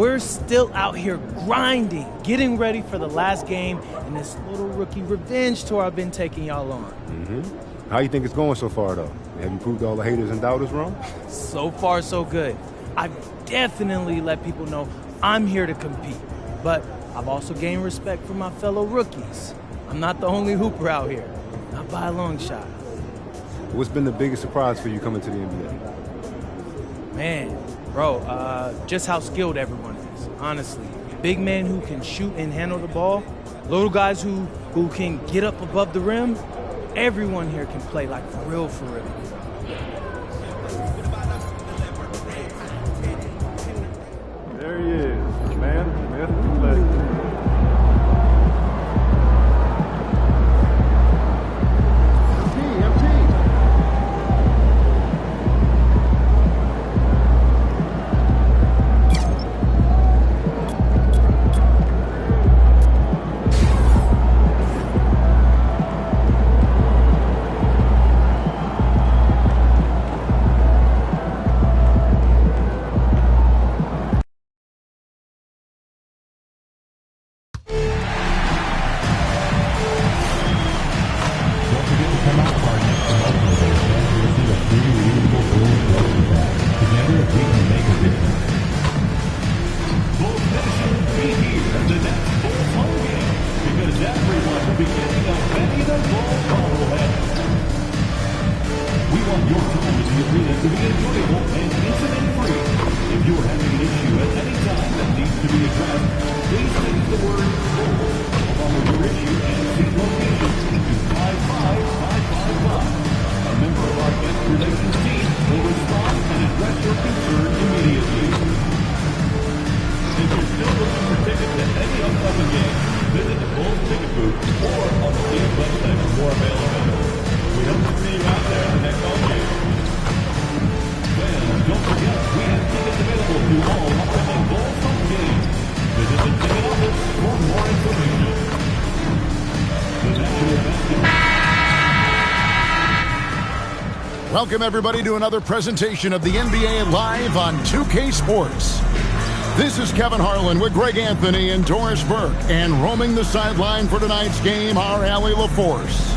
we're still out here grinding, getting ready for the last game and this little rookie revenge tour I've been taking y'all on. How you think it's going so far, though? Have you proved all the haters and doubters wrong? So far, so good. I've definitely let people know I'm here to compete, but I've also gained respect from my fellow rookies. I'm not the only hooper out here, not by a long shot. What's been the biggest surprise for you coming to the NBA? Man, bro, just how skilled everyone is, honestly. Big men who can shoot and handle the ball, little guys who can get up above the rim. Everyone here can play like for real, for real. There he is, the man, the myth, the legend. Welcome, everybody, to another presentation of the NBA Live on 2K Sports. This is Kevin Harlan with Greg Anthony and Doris Burke, and roaming the sideline for tonight's game, our Allie LaForce.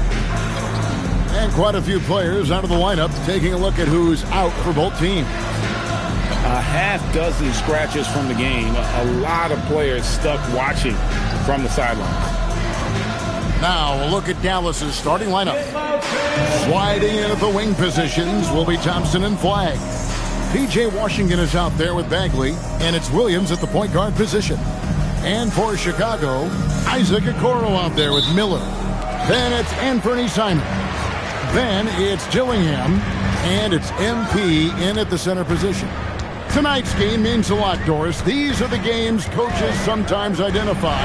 And quite a few players out of the lineup, taking a look at who's out for both teams. A half dozen scratches from the game. A lot of players stuck watching from the sidelines. Now we'll look at Dallas's starting lineup. Sliding in at the wing positions will be Thompson and Flagg. P.J. Washington is out there with Bagley, and it's Williams at the point guard position. And for Chicago, Isaac Okoro out there with Miller. Then it's Anthony Simon. Then it's Gillingham, and it's MP in at the center position. Tonight's game means a lot, Doris. These are the games coaches sometimes identify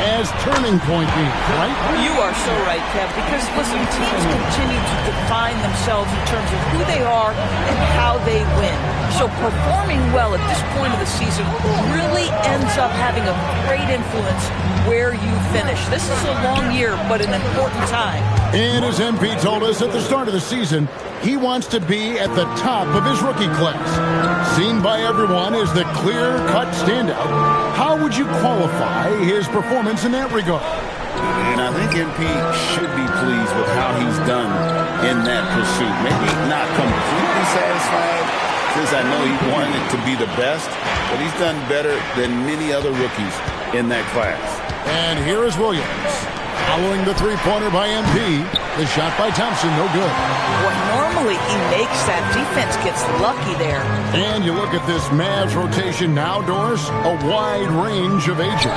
as turning point games, right? You are so right, Kev, because, listen, teams continue to define themselves in terms of who they are and how they win. So performing well at this point of the season really ends up having a great influence where you finish. This is a long year, but an important time. And as MP told us at the start of the season, he wants to be at the top of his rookie class. Seen by everyone as the clear-cut standout. How would you qualify his performance in that regard? And I think MP should be pleased with how he's done in that pursuit. Maybe not completely satisfied, since I know he wanted it to be the best, but he's done better than many other rookies in that class. And here is Williams. Following the three-pointer by MP. The shot by Thompson, no good. Well, normally he makes that. Defense gets lucky there. And you look at this Mavs rotation now, Doris, a wide range of ages.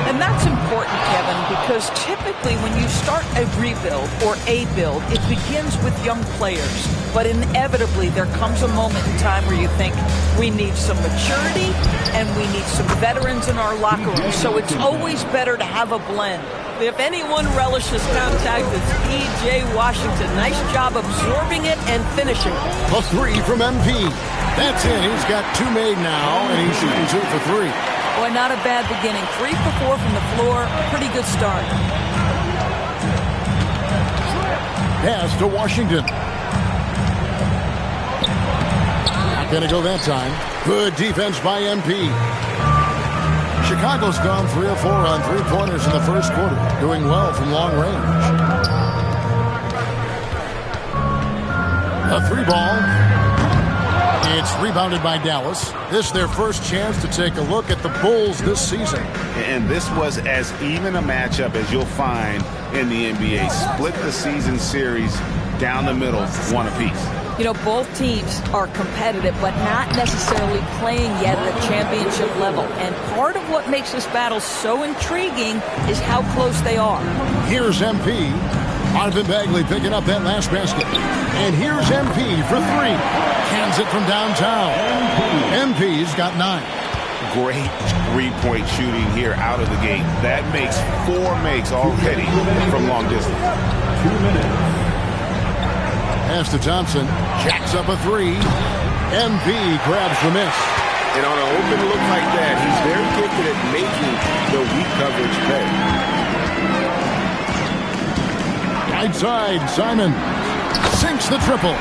And that's important, Kevin, because typically when you start a rebuild or a build, it begins with young players. But inevitably, there comes a moment in time where you think we need some maturity and we need some veterans in our locker room. So it's always better to have a blend. If anyone relishes contact, it's P.J. Washington. Nice job absorbing it and finishing. A three from MP. That's it. He's got two made now, and he's shooting 2 for 3. Boy, not a bad beginning. 3 for 4 from the floor. Pretty good start. Pass to Washington. Not going to go that time. Good defense by MP. Chicago's gone 3 of 4 on three-pointers in the first quarter, doing well from long range. A three ball. It's rebounded by Dallas. This is their first chance to take a look at the Bulls this season. And this was as even a matchup as you'll find in the NBA. Split the season series down the middle, one apiece. You know, both teams are competitive, but not necessarily playing yet at a championship level. And part of what makes this battle so intriguing is how close they are. Here's MP. Marvin Bagley picking up that last basket. And here's MP for three. Hands it from downtown. MP's got 9. Great three-point shooting here out of the gate. That makes 4 makes already from long distance. 2 minutes. Pass to Thompson. Jacks up a 3. MP grabs the miss. And on an open look like that, he's very gifted at making the weak coverage pay. Right side, Simon sinks the triple.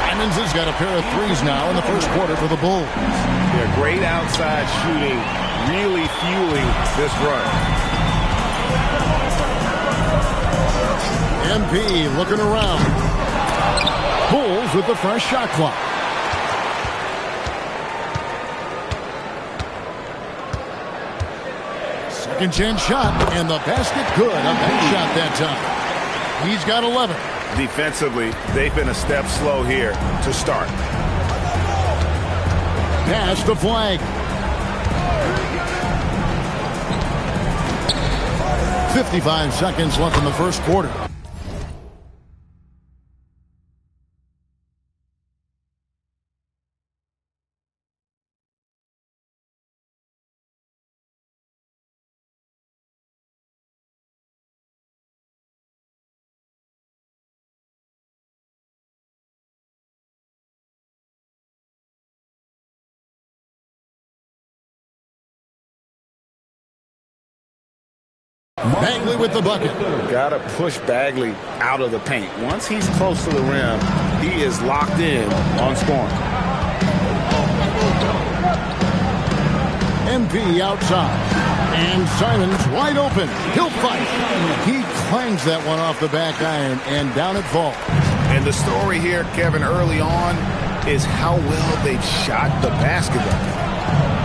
Simons has got a pair of threes now in the first quarter for the Bulls. Yeah, great outside shooting, really fueling this run. MP looking around. Bulls with the fresh shot clock. Second chance shot, and the basket good. A bank shot that time. He's got 11. Defensively, they've been a step slow here to start. Pass the flag. 55 seconds left in the first quarter. Bagley with the bucket. Got to push Bagley out of the paint. Once he's close to the rim, he is locked in on scoring. MP outside. And Simon's wide open. He'll fight. He clangs that one off the back iron, and down it falls. And the story here, Kevin, early on is how well they've shot the basketball.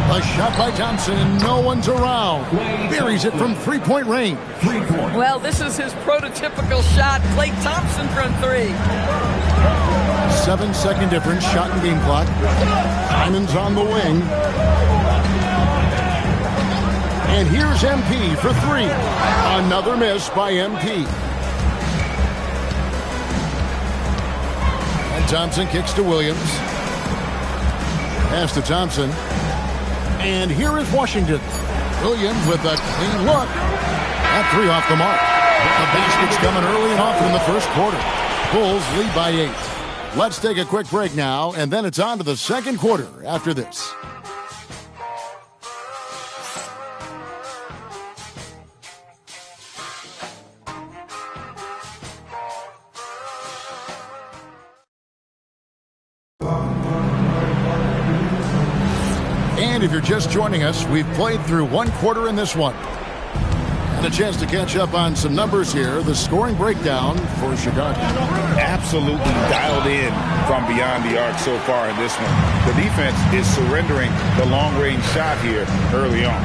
A shot by Thompson, and no one's around. Buries it from three-point range. Well, this is his prototypical shot. Klay Thompson from 3. 7-second difference, shot and game clock. Simon's on the wing. And here's MP for 3. Another miss by MP. And Thompson kicks to Williams. Pass to Thompson. And here is Washington. Williams with a clean look. That 3 off the mark. The basket's coming early and often in the first quarter. Bulls lead by 8. Let's take a quick break now, and then it's on to the second quarter after this. And if you're just joining us, we've played through one quarter in this one. And a chance to catch up on some numbers here. The scoring breakdown for Chicago. Absolutely dialed in from beyond the arc so far in this one. The defense is surrendering the long-range shot here early on.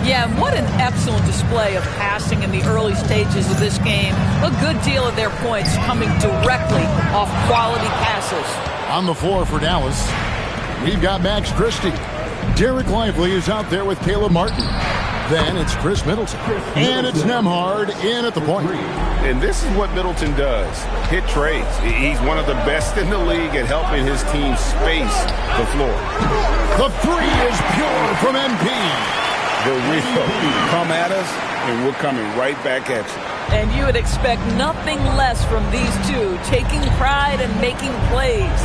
Yeah, and what an excellent display of passing in the early stages of this game. A good deal of their points coming directly off quality passes. On the floor for Dallas, we've got Max Christie. Derek Lively is out there with Caleb Martin. Then it's Chris Middleton. And it's Nembhard in at the point. And this is what Middleton does. Hit trades. He's one of the best in the league at helping his team space the floor. The 3 is pure from MP. The real come at us, and we're coming right back at you. And you would expect nothing less from these two, taking pride and making plays.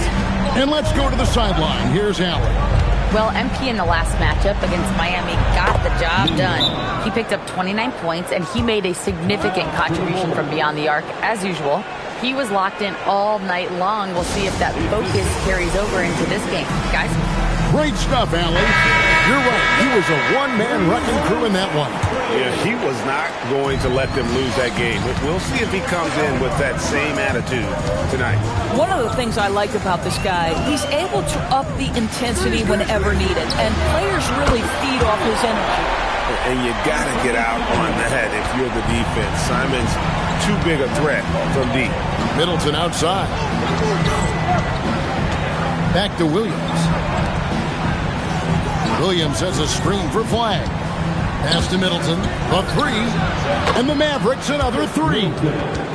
And let's go to the sideline. Here's Allen. Well, MP in the last matchup against Miami got the job done. He picked up 29 points, and he made a significant contribution from beyond the arc, as usual. He was locked in all night long. We'll see if that focus carries over into this game. Guys? Great stuff, Allie. You're right. He was a one-man wrecking crew in that one. Yeah, he was not going to let them lose that game. We'll see if he comes in with that same attitude tonight. One of the things I like about this guy, he's able to up the intensity whenever needed, and players really feed off his energy. And you got to get out on that if you're the defense. Simon's too big a threat from deep. Middleton outside. Back to Williams. Williams has a screen for Flag. Pass to Middleton. A three. And the Mavericks another three.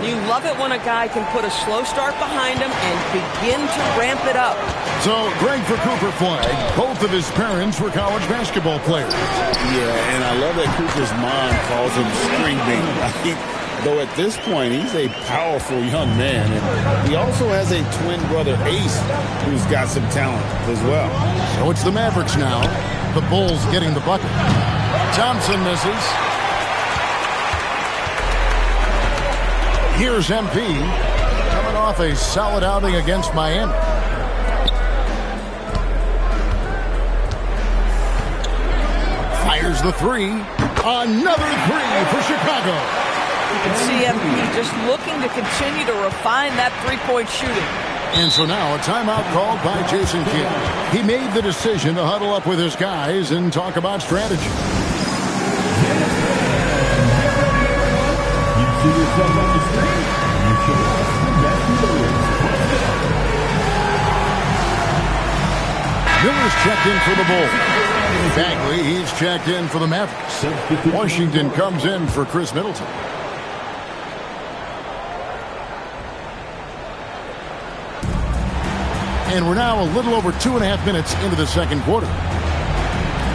You love it when a guy can put a slow start behind him and begin to ramp it up. So, Greg for Cooper Flag. Both of his parents were college basketball players. Yeah, and I love that Cooper's mom calls him String Bean. Though at this point, he's a powerful young man. And he also has a twin brother, Ace, who's got some talent as well. So it's the Mavericks now. The Bulls getting the bucket. Thompson misses. Here's MP. Coming off a solid outing against Miami. Fires the three. Another three for Chicago. You can see MP just looking to continue to refine that three-point shooting. And so now a timeout called by Jason Kidd. He made the decision to huddle up with his guys and talk about strategy. You see yourself on the screen. You should have Miller's checked in for the Bulls. Bagley, he's checked in for the Mavericks. Washington comes in for Chris Middleton. And we're now a little over 2.5 minutes into the second quarter.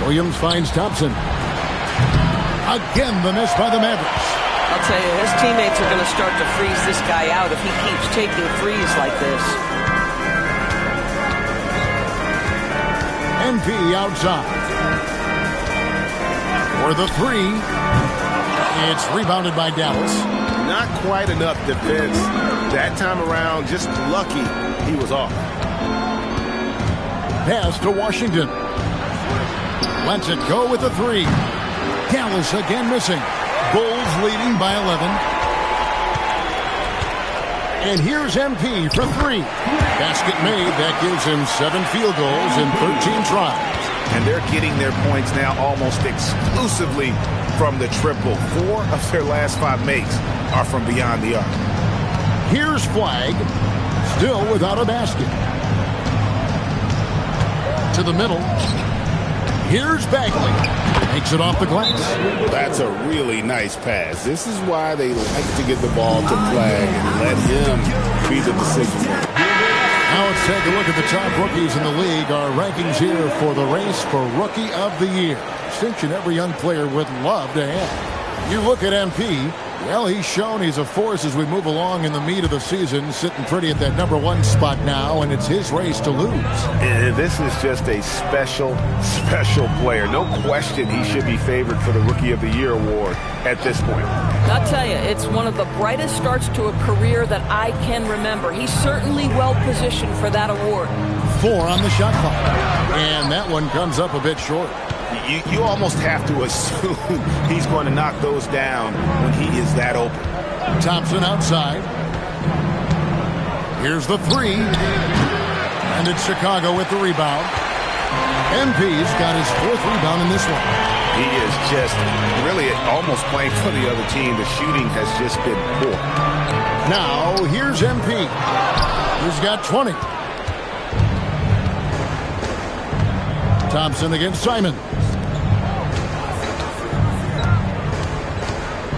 Williams finds Thompson. Again, the miss by the Mavericks. I'll tell you, his teammates are going to start to freeze this guy out if he keeps taking threes like this. MP outside. For the three. It's rebounded by Dallas. Not quite enough defense that time around. Just lucky he was off. Pass to Washington. Lets it go with the three. Dallas again missing. Bulls leading by 11. And here's MP for three. Basket made. That gives him 7 field goals in 13 tries. And they're getting their points now almost exclusively from the triple. 4 of their last 5 makes are from beyond the arc. Here's Flag. Still without a basket. To the middle. Here's Bagley. Makes it off the glass. That's a really nice pass. This is why they like to get the ball to Flag and let him be the decision maker. Now let's take a look at the top rookies in the league. Our rankings here for the race for Rookie of the Year. Distinction every young player would love to have. You look at MP. Well, he's shown he's a force as we move along in the meat of the season, sitting pretty at that #1 spot now, and it's his race to lose. And this is just a special, special player. No question he should be favored for the Rookie of the Year award at this point. I'll tell you, it's one of the brightest starts to a career that I can remember. He's certainly well positioned for that award. 4 on the shot clock. And that one comes up a bit short. You almost have to assume he's going to knock those down when he is that open. Thompson outside. Here's the three. And it's Chicago with the rebound. MP's got his 4th rebound in this one. He is just really almost playing for the other team. The shooting has just been poor. Now, here's MP. He's got 20. Thompson against Simon.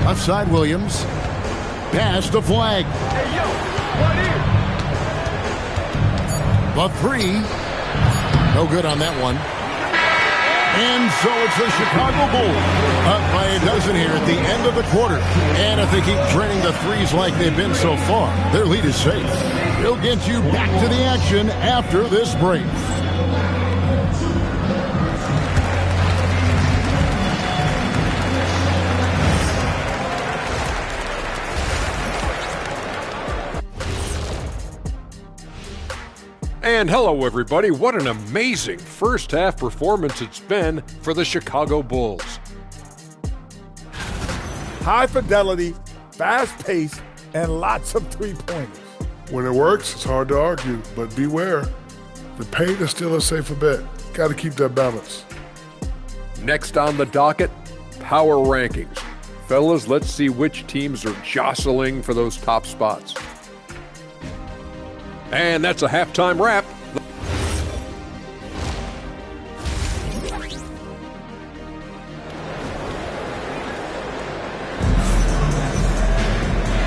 Left side, Williams. Pass to Flag. The three. No good on that one. And so it's the Chicago Bulls up by a dozen here at the end of the quarter. And if they keep draining the threes like they've been so far, their lead is safe. We'll get you back to the action after this break. And hello, everybody. What an amazing first half performance it's been for the Chicago Bulls. High fidelity, fast pace, and lots of three-pointers. When it works, it's hard to argue, but beware. The paint is still a safer bet. Got to keep that balance. Next on the docket, power rankings. Fellas, let's see which teams are jostling for those top spots. And that's a halftime wrap.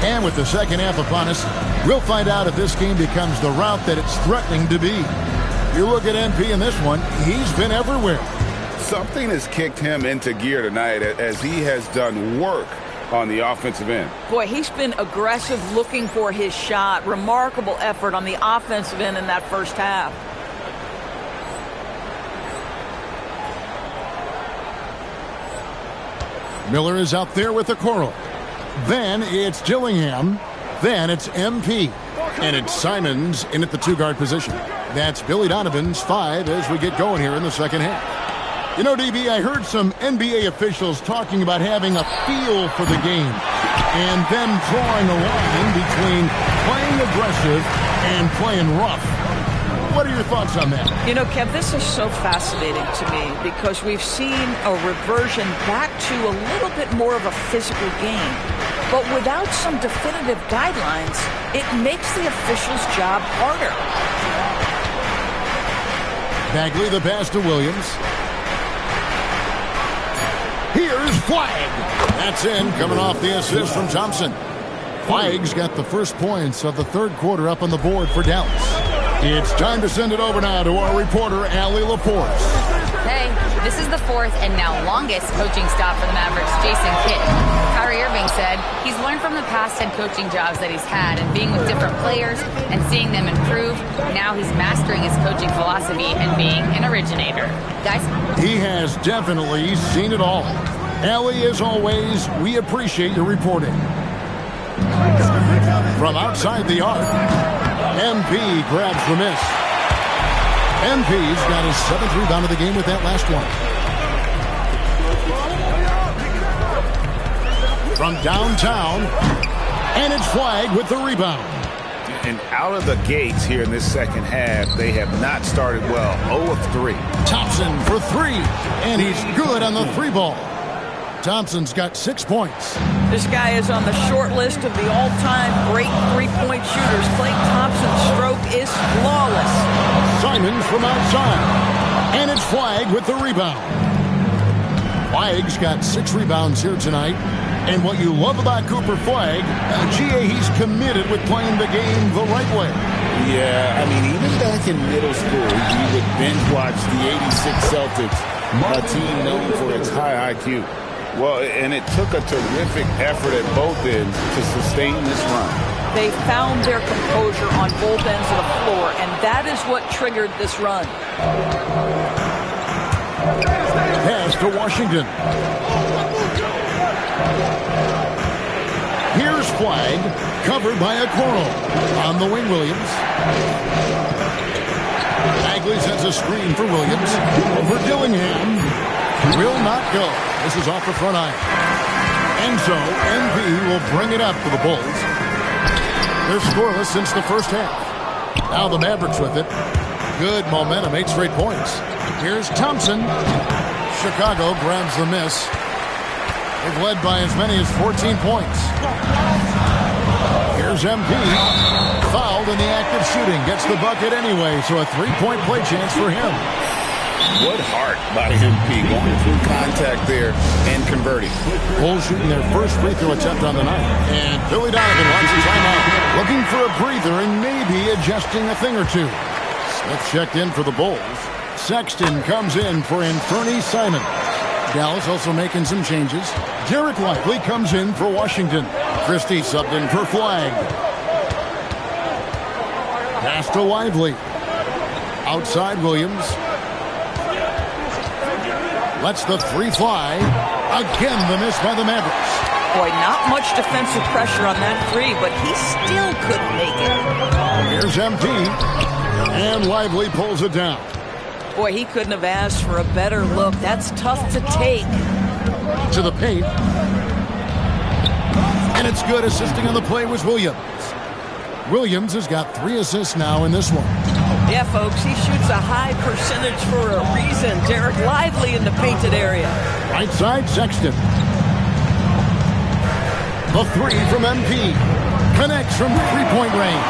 And with the second half upon us, we'll find out if this game becomes the route that it's threatening to be. You look at MP in this one, he's been everywhere. Something has kicked him into gear tonight as he has done work on the offensive end. Boy, he's been aggressive looking for his shot. Remarkable effort on the offensive end in that first half. Miller is out there with the Coral. Then it's Dillingham. Then it's MP. And it's Simons in at the two-guard position. That's Billy Donovan's 5 as we get going here in the second half. You know, DB, I heard some NBA officials talking about having a feel for the game and then drawing a line between playing aggressive and playing rough. What are your thoughts on that? You know, Kev, this is so fascinating to me because we've seen a reversion back to a little bit more of a physical game. But without some definitive guidelines, it makes the officials' job harder. Bagley, the pass to Williams. Here's Flagg. That's in, coming off the assist from Thompson. Flagg's got the first points of the third quarter up on the board for Dallas. It's time to send it over now to our reporter, Allie Laporte. Hey, this is the fourth and now longest coaching stop for the Mavericks, Jason Kidd. Kyrie Irving said he's learned from the past head coaching jobs that he's had and being with different players and seeing them improve. Now he's mastering his coaching philosophy and being an originator. Guys? He has definitely seen it all. Allie, as always, we appreciate your reporting. From outside the arc, MP grabs the miss. MP's got his 7th rebound of the game with that last one. From downtown, and it's Flagg with the rebound. And out of the gates here in this second half, they have not started well. 0 of 3. Thompson for 3, and he's good on the 3 ball. Thompson's got 6 points. This guy is on the short list of the all-time great three-point shooters. Klay Thompson's stroke is flawless. Simons from outside. And it's Flagg with the rebound. Flagg's got 6 rebounds here tonight. And what you love about Cooper Flagg, GA, he's committed with playing the game the right way. Yeah, I mean, even back in middle school, he would binge watch the 86 Celtics, a team known for its high IQ. Well, and it took a terrific effort at both ends to sustain this run. They found their composure on both ends of the floor, and that is what triggered this run. Pass to Washington. Here's Flagg, covered by a Coral. On the wing, Williams. Bagley sends a screen for Williams. Over Dillingham. Will not go. This is off the front iron. And so, MP will bring it up for the Bulls. They're scoreless since the first half. Now the Mavericks with it. Good momentum, 8 straight points. Here's Thompson. Chicago grabs the miss. They've led by as many as 14 points. Here's MP. Fouled in the act of shooting. Gets the bucket anyway, so a 3-point play chance for him. What heart by MP, going through contact there and converting. Bulls shooting their first free throw attempt on the night. And Billy Donovan wants a timeout. Looking for a breather and maybe adjusting a thing or two. Smith checked in for the Bulls. Sexton comes in for Anthony Simon. Dallas also making some changes. Jarrett Lively comes in for Washington. Christie subbed in for Flagg. Pass to Lively. Outside Williams. Lets the 3 fly. Again, the miss by the Mavericks. Boy, not much defensive pressure on that 3, but he still couldn't make it. Here's MP. And Lively pulls it down. Boy, he couldn't have asked for a better look. That's tough to take. To the paint. And it's good. Assisting on the play was Williams. Williams has got 3 assists now in this one. Yeah, folks, he shoots a high percentage for a reason. Derek Lively in the painted area. Right side, Sexton. The 3 from MP. Connects from three-point range.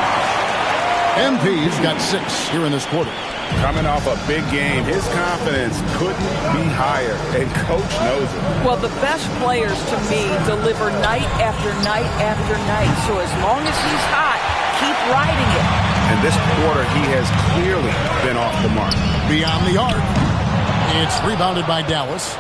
MP's got 6 here in this quarter. Coming off a big game, his confidence couldn't be higher, and Coach knows it. Well, the best players, to me, deliver night after night after night. So as long as he's hot, keep riding it. And this quarter, he has clearly been off the mark. Beyond the arc. It's rebounded by Dallas.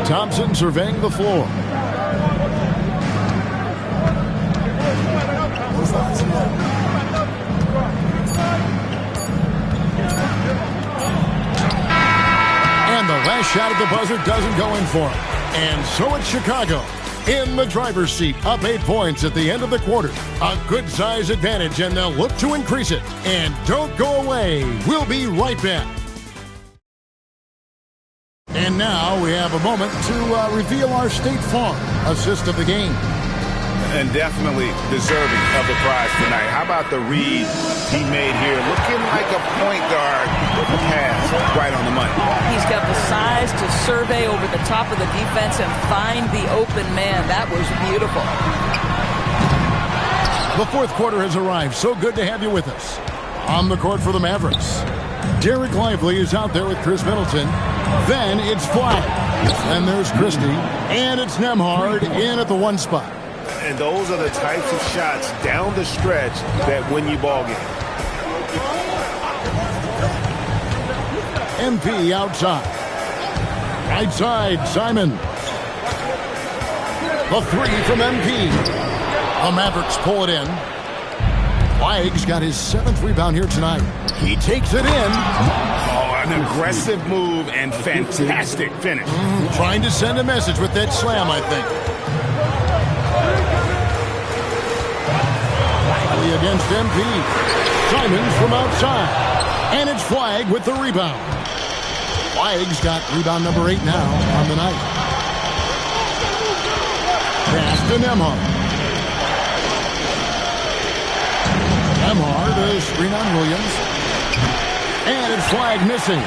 Thompson surveying the floor. And the last shot at the buzzer doesn't go in for him. And so it's Chicago in the driver's seat, up 8 points at the end of the quarter. A good size advantage, and they'll look to increase it. And don't go away. We'll be right back. And now we have a moment to reveal our State Farm assist of the game. And definitely deserving of the prize tonight. How about the read he made here? Looking like a point guard with a pass right on the money. He's got the size to survey over the top of the defense and find the open man. That was beautiful. The fourth quarter has arrived. So good to have you with us. On the court for the Mavericks, Derek Lively is out there with Chris Middleton. Then it's Fly. And there's Christie. And it's Nembhard in at the 1 spot. And those are the types of shots down the stretch that win you ball games. MP outside. Right side, Simon. The 3 from MP. The Mavericks pull it in. Flag's got his 7th rebound here tonight. He takes it in. Oh, an aggressive move and fantastic finish. Trying to send a message with that slam, I think. Against MP. Simons from outside. And it's Flag with the rebound. Flag's got rebound number 8 now on the night. Pass to Nembhard. Nembhard, a screen on Williams. And it's Flag missing.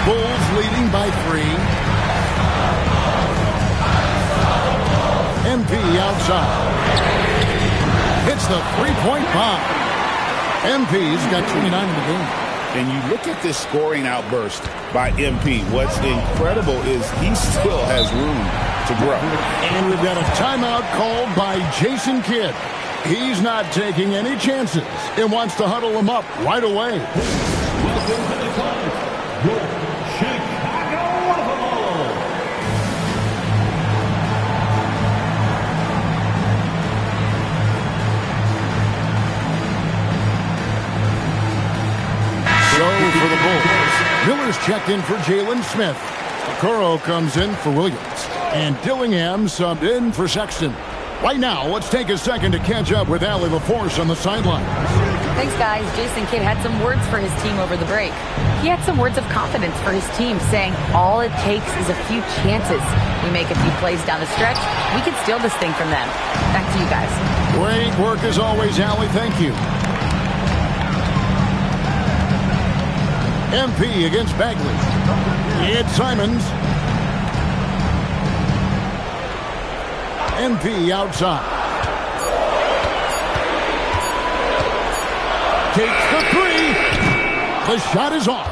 Bulls leading by 3. MP outside. Hits the 3-point bomb. MP's got 29 in the game. And you look at this scoring outburst by MP. What's incredible is he still has room to grow. And we've got a timeout called by Jason Kidd. He's not taking any chances and wants to huddle him up right away. For the Bulls, Miller's checked in for Jalen Smith. Okoro comes in for Williams. And Dillingham subbed in for Sexton. Right now, let's take a second to catch up with Allie LaForce on the sideline. Thanks, guys. Jason Kidd had some words for his team over the break. He had some words of confidence for his team, saying all it takes is a few chances. We make a few plays down the stretch, we can steal this thing from them. Back to you guys. Great work as always, Allie. Thank you. MP against Bagley. It's Simons. MP outside. Takes the 3. The shot is off.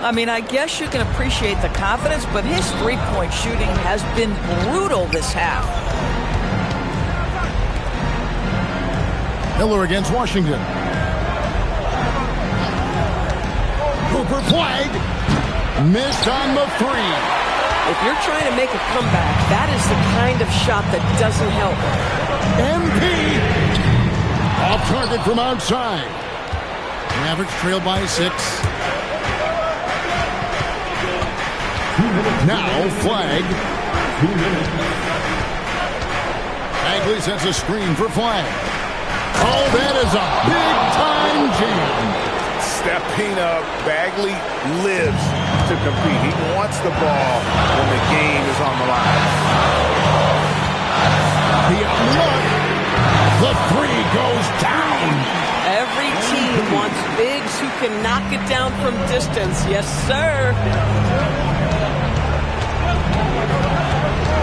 I mean, I guess you can appreciate the confidence, but his three-point shooting has been brutal this half. Miller against Washington. Cooper Flag. Missed on the 3. If you're trying to make a comeback, that is the kind of shot that doesn't help. MP. Off target from outside. Mavericks trail by 6. Now Flag. Bagley sets a screen for Flag. Oh, that is a big-time jam. Stepping up, Bagley lives to compete. He wants the ball when the game is on the line. The unlock. The three goes down. Every team wants bigs who can knock it down from distance. Yes, sir.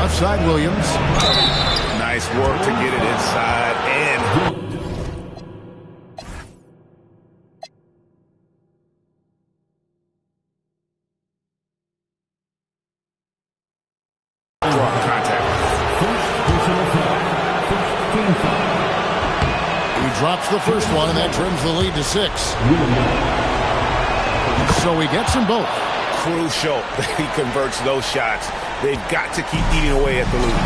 Left side, Williams. Nice work to get it inside and drops the first one, and that trims the lead to 6. So he gets them both. Crucial that he converts those shots. They've got to keep eating away at the lead.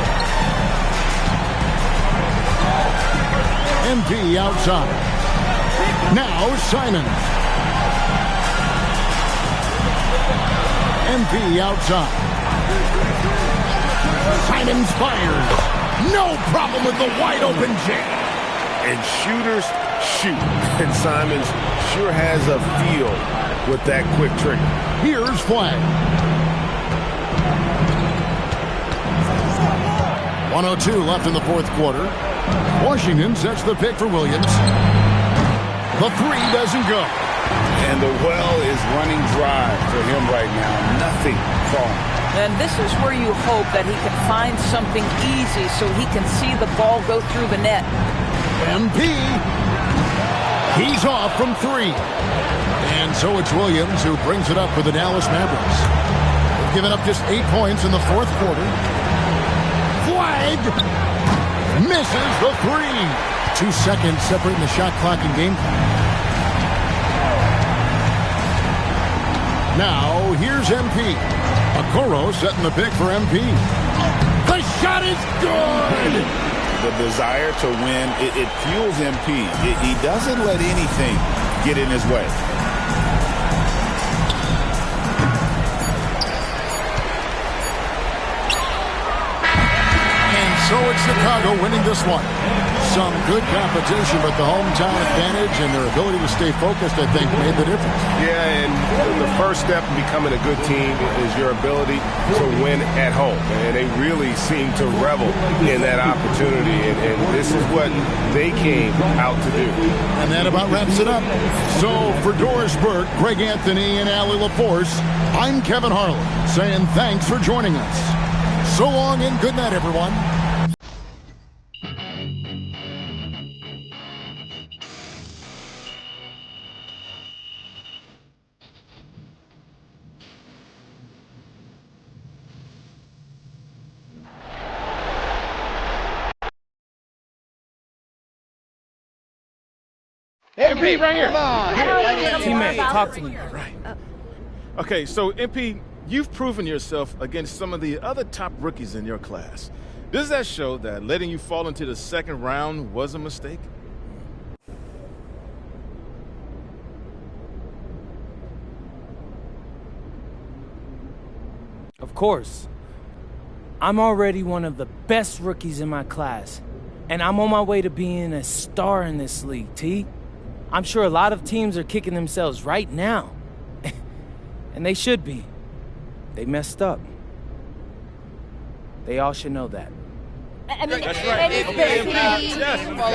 MP outside. Now Simons. MP outside. Simons fires. No problem with the wide open jam. And shooters shoot. And Simons sure has a feel with that quick trigger. Here's Flag. 1:02 left in the fourth quarter. Washington sets the pick for Williams. The three doesn't go. And the well is running dry for him right now. Nothing falling. And this is where you hope that he can find something easy so he can see the ball go through the net. MP. He's off from 3. And so it's Williams who brings it up for the Dallas Mavericks. They've given up just 8 points in the fourth quarter. Flag. Misses the 3. 2 seconds separating the shot clock and game clock. Now, here's MP. Okoro setting the pick for MP. The shot is good! The desire to win, it fuels MP. He doesn't let anything get in his way. And so it's Chicago winning this one. Some good competition, but the hometown advantage and their ability to stay focused, I think, made the difference. Yeah, and the first step in becoming a good team is your ability to win at home. And they really seem to revel in that opportunity, and this is what they came out to do. And that about wraps it up. So for Doris Burke, Greg Anthony, and Allie LaForce, I'm Kevin Harlan, saying thanks for joining us. So long and good night, everyone. MP, right here. Come on. Teammate, talk to me. Right. Okay, so MP, you've proven yourself against some of the other top rookies in your class. Does that show that letting you fall into the second round was a mistake? Of course. I'm already one of the best rookies in my class, and I'm on my way to being a star in this league, T. I'm sure a lot of teams are kicking themselves right now. And they should be. They messed up. They all should know that. I mean, That's right. Yes.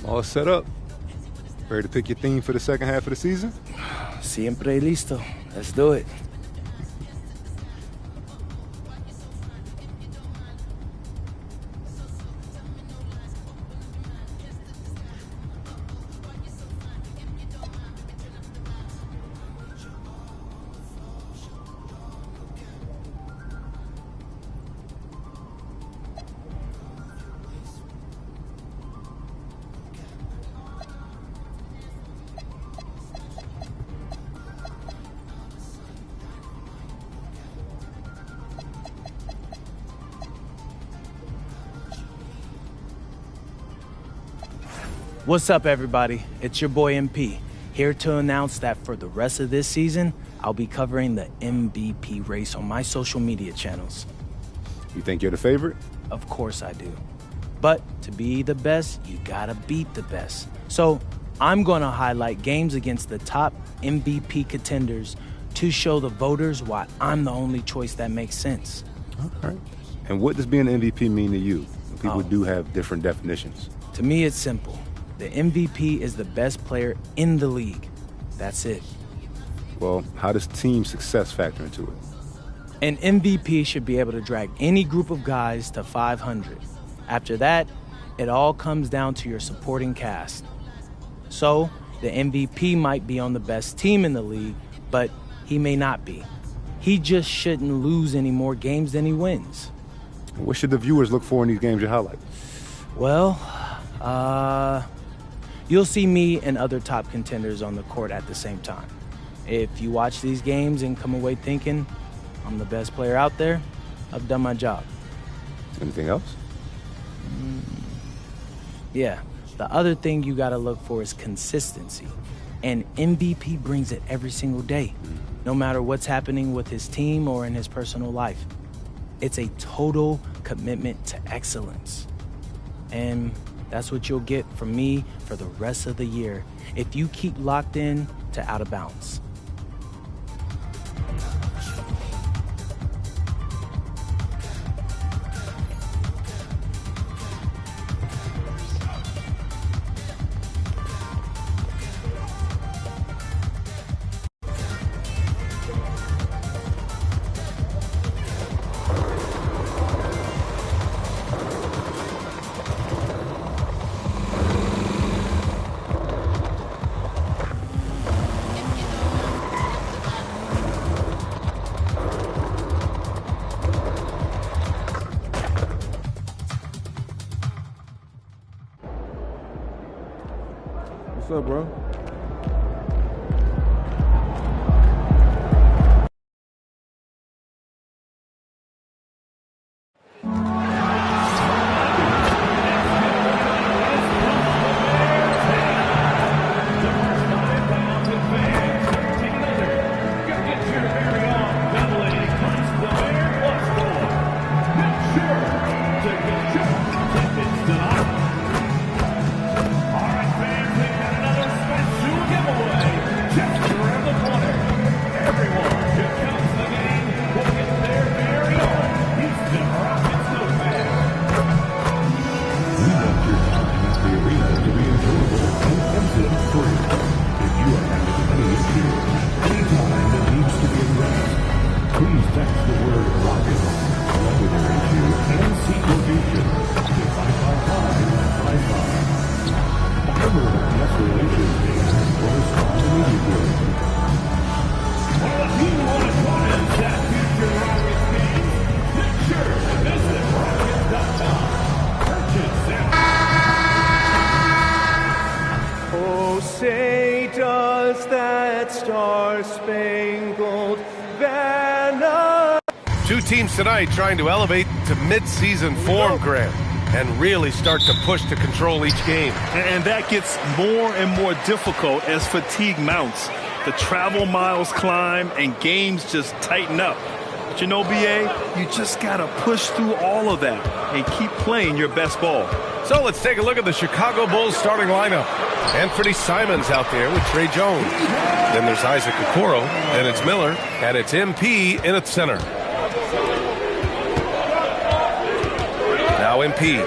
All set up. Ready to pick your theme for the second half of the season? Siempre listo. Let's do it. What's up, everybody? It's your boy MP, here to announce that for the rest of this season, I'll be covering the MVP race on my social media channels. You think you're the favorite? Of course I do. But to be the best, you gotta beat the best. So I'm gonna highlight games against the top MVP contenders to show the voters why I'm the only choice that makes sense. All right. And what does being an MVP mean to you? People do have different definitions. To me, it's simple. The MVP is the best player in the league. That's it. Well, how does team success factor into it? An MVP should be able to drag any group of guys to 500. After that, it all comes down to your supporting cast. So, the MVP might be on the best team in the league, but he may not be. He just shouldn't lose any more games than he wins. What should the viewers look for in these games you highlight? Well, you'll see me and other top contenders on the court at the same time. If you watch these games and come away thinking I'm the best player out there, I've done my job. Anything else? Yeah, the other thing you gotta look for is consistency. And MVP brings it every single day, no matter what's happening with his team or in his personal life. It's a total commitment to excellence. And that's what you'll get from me for the rest of the year if you keep locked in to Out of Bounds. What's up, bro? Oh, say does that star-spangled banner. Two teams tonight trying to elevate to mid-season form, Graham, and really start to push to control each game. And that gets more and more difficult as fatigue mounts. The travel miles climb and games just tighten up. But you know, BA, you just got to push through all of that and keep playing your best ball. So let's take a look at the Chicago Bulls starting lineup. Anthony Simons out there with Trey Jones. Then there's Isaac Okoro, and it's Miller, and it's MP in at center. Now MP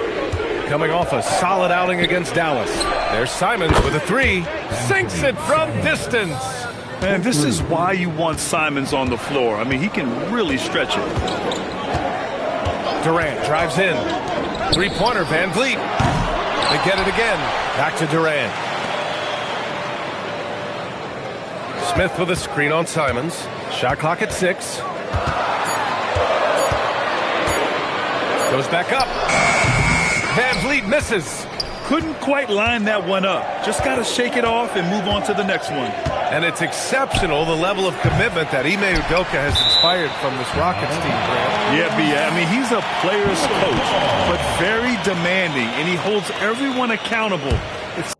coming off a solid outing against Dallas. There's Simons with a three. Sinks it from distance. Man, this is why you want Simons on the floor. I mean, he can really stretch it. Durant drives in. Three-pointer, Van Vliet. They get it again. Back to Durant. Smith with a screen on Simons. Shot clock at 6. Goes back up. Van Vliet misses. Couldn't quite line that one up. Just got to shake it off and move on to the next one. And it's exceptional, the level of commitment that Ime Udoka has inspired from this Rockets team, Grant. Yeah, B.A. I mean, he's a player's coach, but very demanding, and he holds everyone accountable. It's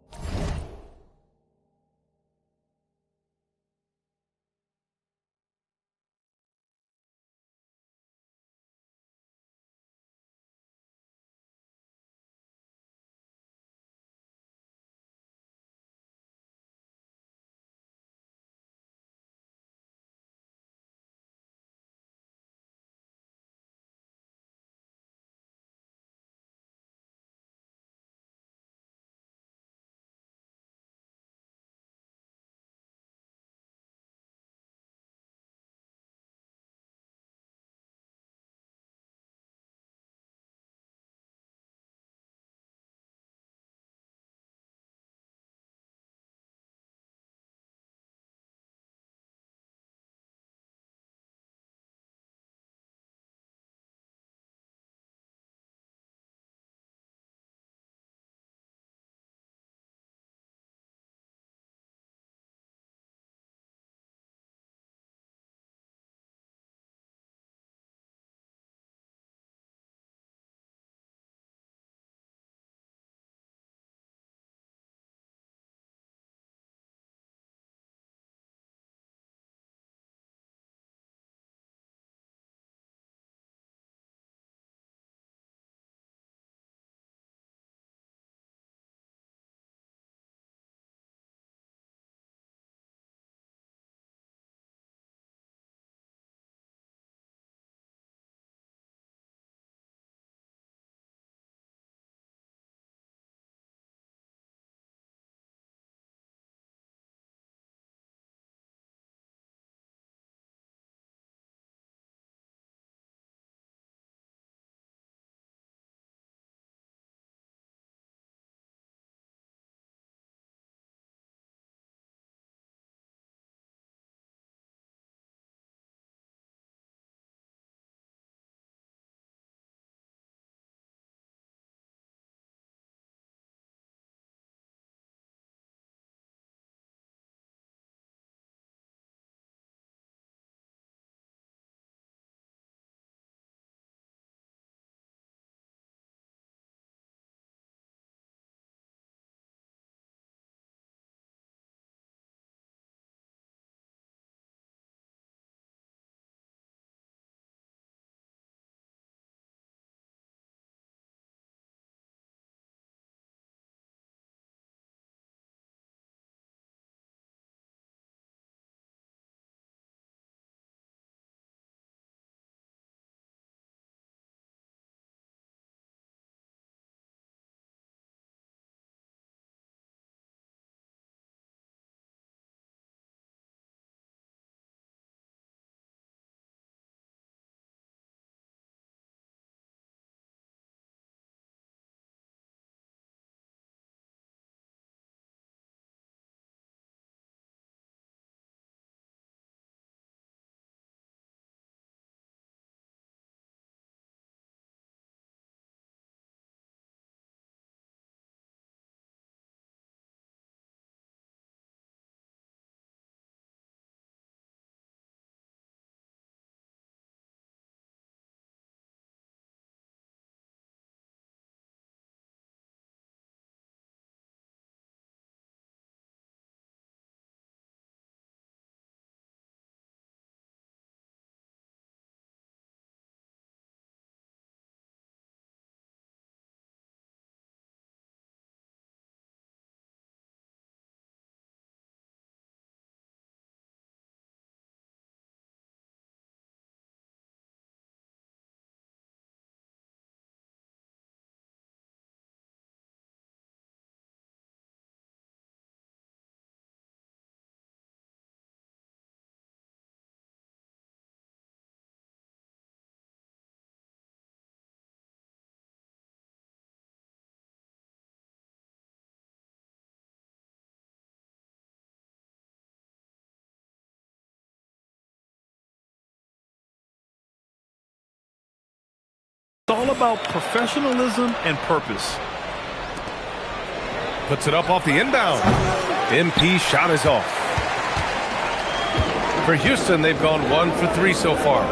all about professionalism and purpose. Puts it up off the inbound. MP shot is off. For Houston, they've gone 1 for 3 so far.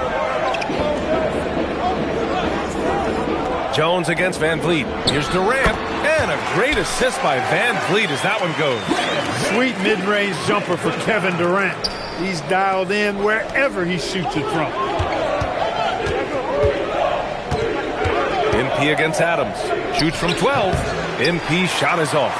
Jones against Van Vliet. Here's Durant, and a great assist by Van Vliet as that one goes. Sweet mid-range jumper for Kevin Durant. He's dialed in wherever he shoots it from. MP against Adams. Shoots from 12. MP shot is off.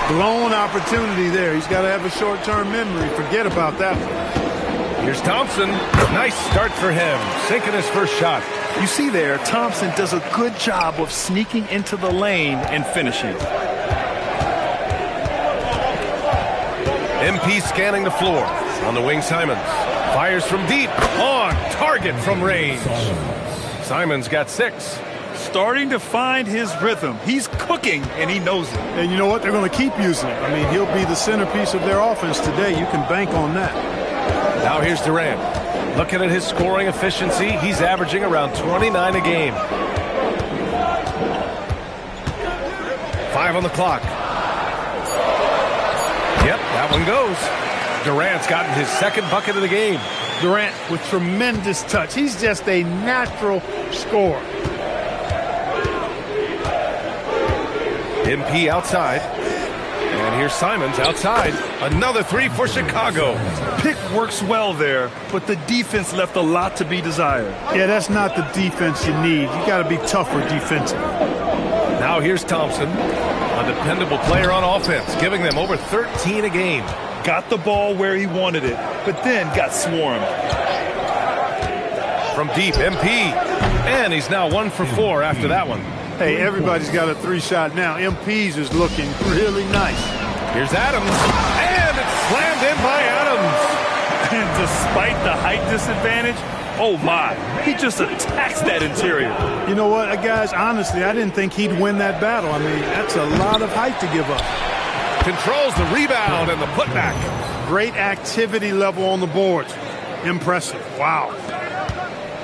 Blown opportunity there. He's got to have a short-term memory. Forget about that one. Here's Thompson. Nice start for him. Sinking his first shot. You see there, Thompson does a good job of sneaking into the lane and finishing. MP scanning the floor. On the wing, Simons. Fires from deep. On target from range. Simons got 6. Starting to find his rhythm. He's cooking, and he knows it. And you know what? They're going to keep using him. I mean, he'll be the centerpiece of their offense today. You can bank on that. Now here's Durant. Looking at his scoring efficiency, he's averaging around 29 a game. 5 on the clock. Yep, that one goes. Durant's gotten his second bucket of the game. Durant with tremendous touch. He's just a natural scorer. MP outside. And here's Simons outside. Another 3 for Chicago. Pick works well there, but the defense left a lot to be desired. Yeah, that's not the defense you need. You got to be tougher defensively. Now here's Thompson, a dependable player on offense, giving them over 13 a game. Got the ball where he wanted it, but then got swarmed. From deep, MP. And he's now 1 for 4 after that one. Hey, everybody's got a 3-shot now. MP's is looking really nice. Here's Adams. And it's slammed in by Adams. And despite the height disadvantage, oh my, he just attacks that interior. You know what, guys, honestly, I didn't think he'd win that battle. I mean, that's a lot of height to give up. Controls the rebound and the putback. Great activity level on the boards. Impressive. Wow.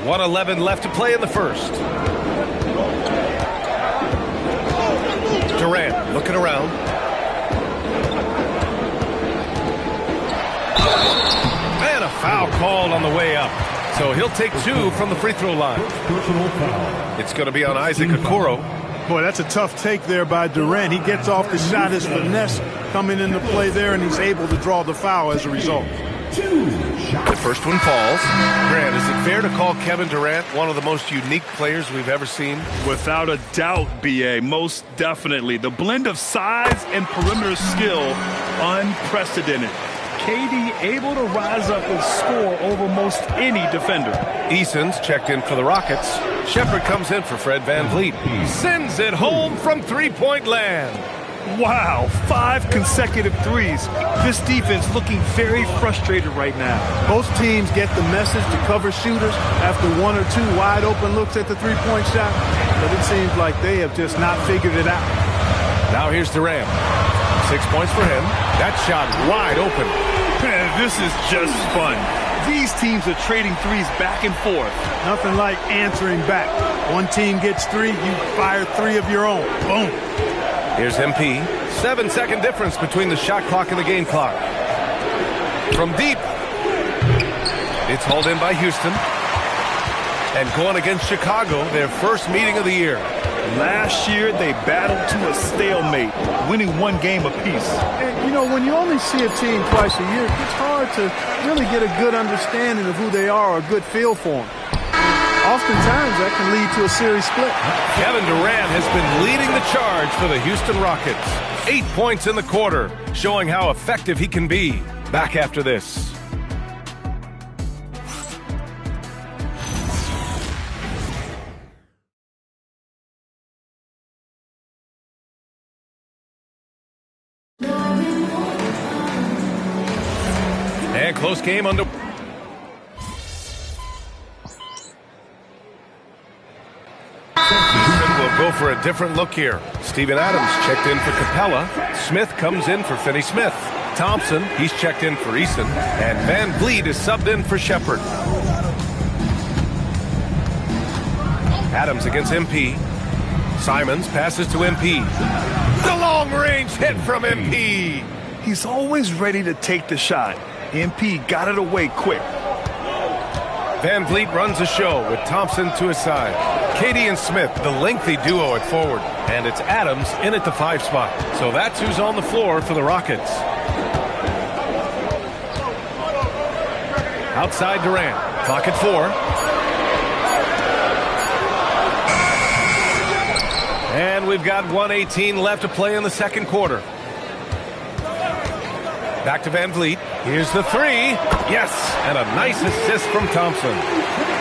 1:11 left to play in the first. Durant looking around. And a foul called on the way up. So he'll take 2 from the free throw line. It's going to be on Isaac Okoro. Boy, that's a tough take there by Durant. He gets off the shot, his finesse coming into play there, and he's able to draw the foul as a result. The first one falls. Grant, is it fair to call Kevin Durant one of the most unique players we've ever seen? Without a doubt, B.A., most definitely. The blend of size and perimeter skill, unprecedented. KD able to rise up and score over most any defender. Eason's checked in for the Rockets. Shepherd comes in for Fred VanVleet. Sends it home from three-point land. Wow, 5 consecutive threes. This defense looking very frustrated right now. Both teams get the message to cover shooters after 1 or 2 wide open looks at the three-point shot, but it seems like they have just not figured it out. Now here's Durant. 6 points for him. That shot wide open. Man, this is just fun. These teams are trading threes back and forth. Nothing like answering back. One team gets 3, you fire 3 of your own. Boom. Here's MP. 7-second difference between the shot clock and the game clock. From deep. It's hauled in by Houston. And going against Chicago, their first meeting of the year. Last year, they battled to a stalemate, winning 1 game apiece. And, you know, when you only see a team twice a year, it's hard to really get a good understanding of who they are or a good feel for them. Oftentimes, that can lead to a series split. Kevin Durant has been leading the charge for the Houston Rockets. 8 points in the quarter, showing how effective he can be. Back after this. And close game under. Houston will go for a different look here. Steven Adams checked in for Capella. Smith comes in for Finney Smith. Thompson, he's checked in for Eason. And VanVleet is subbed in for Shepherd. Adams against MP. Simons passes to MP. The long-range hit from MP. He's always ready to take the shot. MP got it away quick. Van Vliet runs the show with Thompson to his side. Katie and Smith, the lengthy duo at forward. And it's Adams in at the 5 spot. So that's who's on the floor for the Rockets. Outside Durant. Clock at 4. And we've got 1:18 left to play in the second quarter. Back to Van Vliet. Here's the 3. Yes, and a nice assist from Thompson.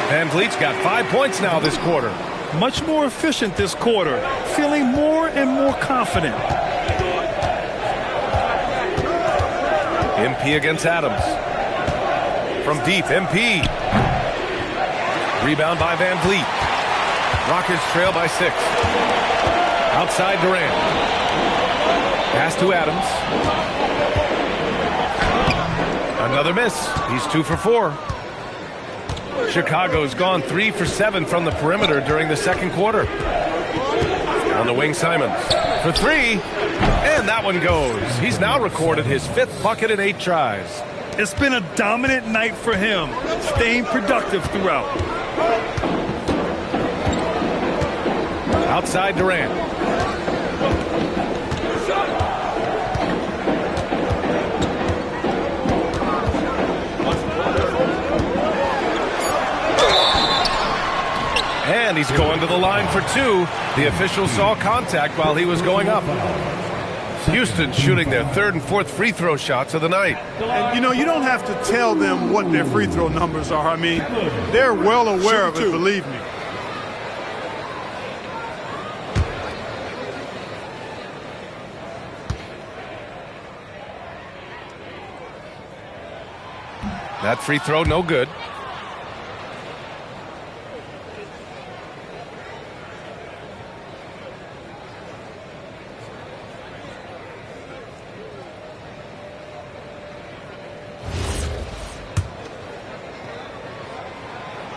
Van Vliet's got 5 points now this quarter. Much more efficient this quarter. Feeling more and more confident. MP against Adams. From deep, MP. Rebound by Van Vliet. Rockets trail by 6. Outside Durant. Pass to Adams. Another miss. He's 2 for 4. Chicago's gone 3 for 7 from the perimeter during the second quarter. On the wing, Simons. For 3. And that one goes. He's now recorded his 5th bucket in 8 tries. It's been a dominant night for him. Staying productive throughout. Outside Durant. And he's going to the line for 2. The official saw contact while he was going up. Houston shooting their 3rd and 4th free throw shots of the night. And, you know, you don't have to tell them what their free throw numbers are. I mean, they're well aware of it, believe me. That free throw, no good.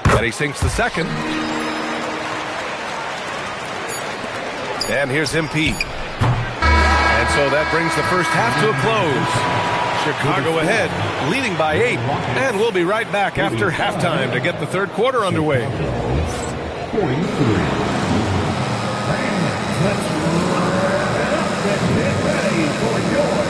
And he sinks the second. And here's MP. And so that brings the first half to a close. Chicago ahead, leading by 8. And we'll be right back after halftime to get the third quarter underway. 43. Get ready for your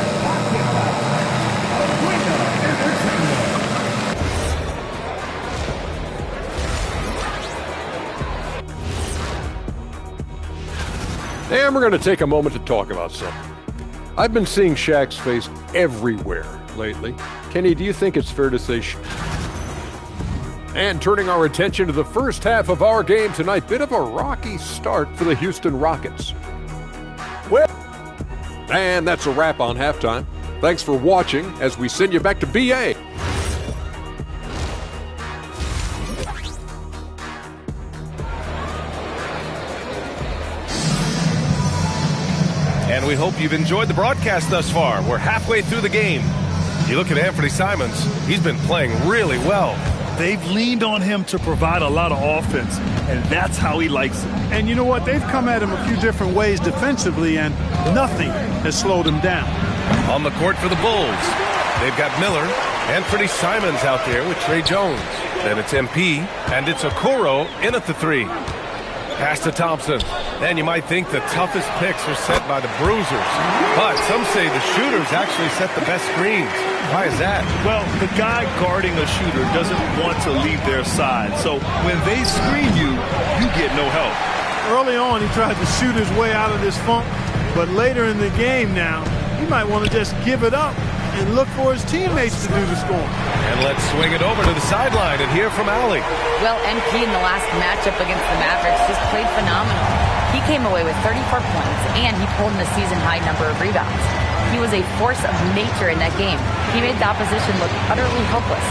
And we're going to take a moment to talk about something. I've been seeing Shaq's face everywhere lately. Kenny, do you think it's fair to say And turning our attention to the first half of our game tonight, bit of a rocky start for the Houston Rockets. Well, and that's a wrap on halftime. Thanks for watching as we send you back to BA. And we hope you've enjoyed the broadcast thus far. We're halfway through the game. You look at Anthony Simons, he's been playing really well. They've leaned on him to provide a lot of offense, and that's how he likes it. And you know what? They've come at him a few different ways defensively, and nothing has slowed him down. On the court for the Bulls, they've got Miller and Anthony Simons out there with Trey Jones. Then it's MP, and it's Okoro in at the 3. Pass to Thompson. And you might think the toughest picks are set by the bruisers. But some say the shooters actually set the best screens. Why is that? Well, the guy guarding a shooter doesn't want to leave their side. So when they screen you, you get no help. Early on, he tried to shoot his way out of this funk. But later in the game now, he might want to just give it up and look for his teammates to do the scoring. And let's swing it over to the sideline and hear from Allie. Well, MP in the last matchup against the Mavericks just played phenomenal. He came away with 34 points, and he pulled in a season-high number of rebounds. He was a force of nature in that game. He made the opposition look utterly helpless.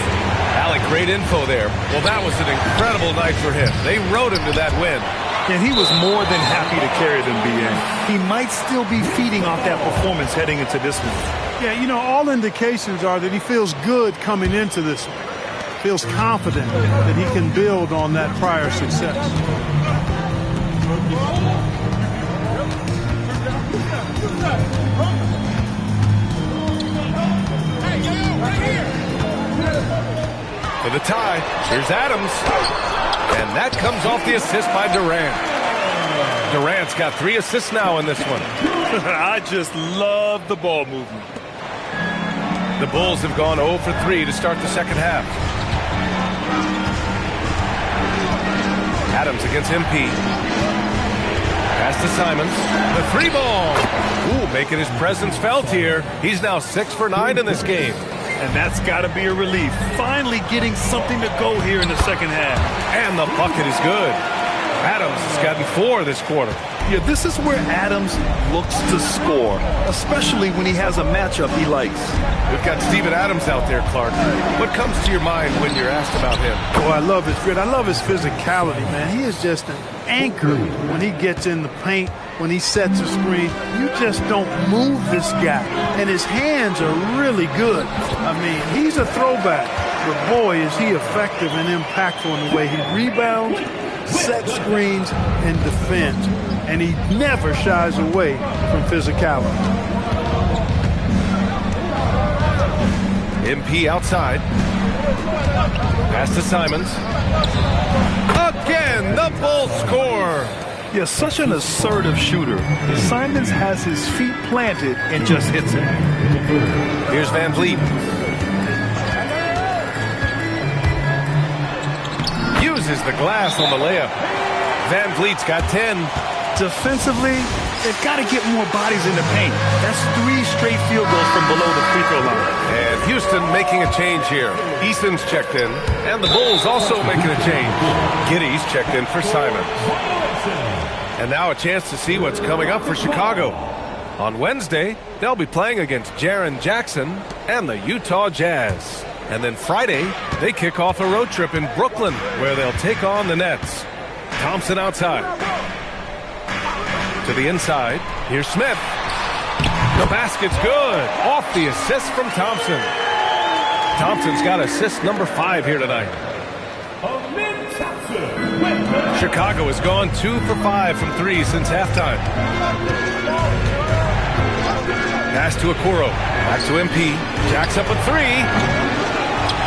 Allie, great info there. Well, that was an incredible night for him. They rode him to that win. And he was more than happy to carry them, BA. He might still be feeding off that performance heading into this one. Yeah, you know, all indications are that he feels good coming into this one. Feels confident that he can build on that prior success. For the tie, here's Adams. And that comes off the assist by Durant. Durant's got 3 assists now in this one. I just love the ball movement. The Bulls have gone 0 for 3 to start the second half. Adams against MP. Pass to Simons. The 3-ball. Ooh, making his presence felt here. He's now 6 for 9 in this game. And that's got to be a relief. Finally getting something to go here in the second half. And the bucket is good. Adams has gotten 4 this quarter. Yeah, this is where Adams looks to score, especially when he has a matchup he likes. We've got Steven Adams out there, Clark. What comes to your mind when you're asked about him? Oh, I love his grit. I love his physicality, man. He is just an anchor when he gets in the paint, when he sets a screen. You just don't move this guy. And his hands are really good. I mean, he's a throwback. But boy, is he effective and impactful in the way he rebounds, sets screens, and defends. And he never shies away from physicality. MP outside. Pass to Simons. Again, the Bulls score. Yeah, such an assertive shooter. Simons has his feet planted and just hits it. Here's Van Vliet. Uses the glass on the layup. Van Vliet's got 10. Defensively, they've got to get more bodies in the paint. That's 3 straight field goals from below the free throw line. And Houston making a change here. Easton's checked in, and the Bulls also making a change. Giddey's checked in for Simons. And now a chance to see what's coming up for Chicago. On Wednesday, they'll be playing against Jaren Jackson and the Utah Jazz. And then Friday, they kick off a road trip in Brooklyn, where they'll take on the Nets. Thompson outside. To the inside. Here's Smith. The basket's good. Off the assist from Thompson. Thompson's got assist number 5 here tonight. Chicago has gone 2 for 5 from 3 since halftime. Pass to Okoro. Back to MP. Jacks up a 3.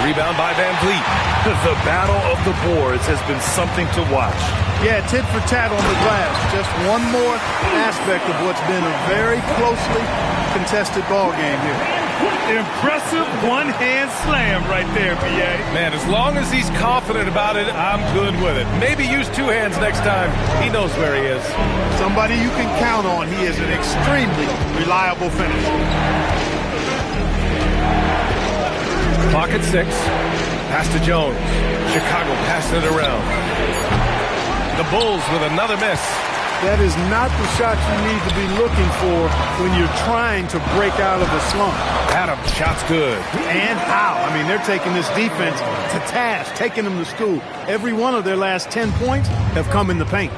Rebound by Van Vliet. The battle of the boards has been something to watch. Yeah, tit for tat on the glass. Just one more aspect of what's been a very closely contested ball game here. Impressive one-hand slam right there, B.A. Man, as long as he's confident about it, I'm good with it. Maybe use 2 hands next time. He knows where he is. Somebody you can count on. He is an extremely reliable finisher. Clock at 6. Pass to Jones. Chicago passing it around. The Bulls with another miss. That is not the shot you need to be looking for when you're trying to break out of a slump. Adams, shot's good. And how? I mean, they're taking this defense to task, taking them to school. Every one of their last 10 points have come in the paint.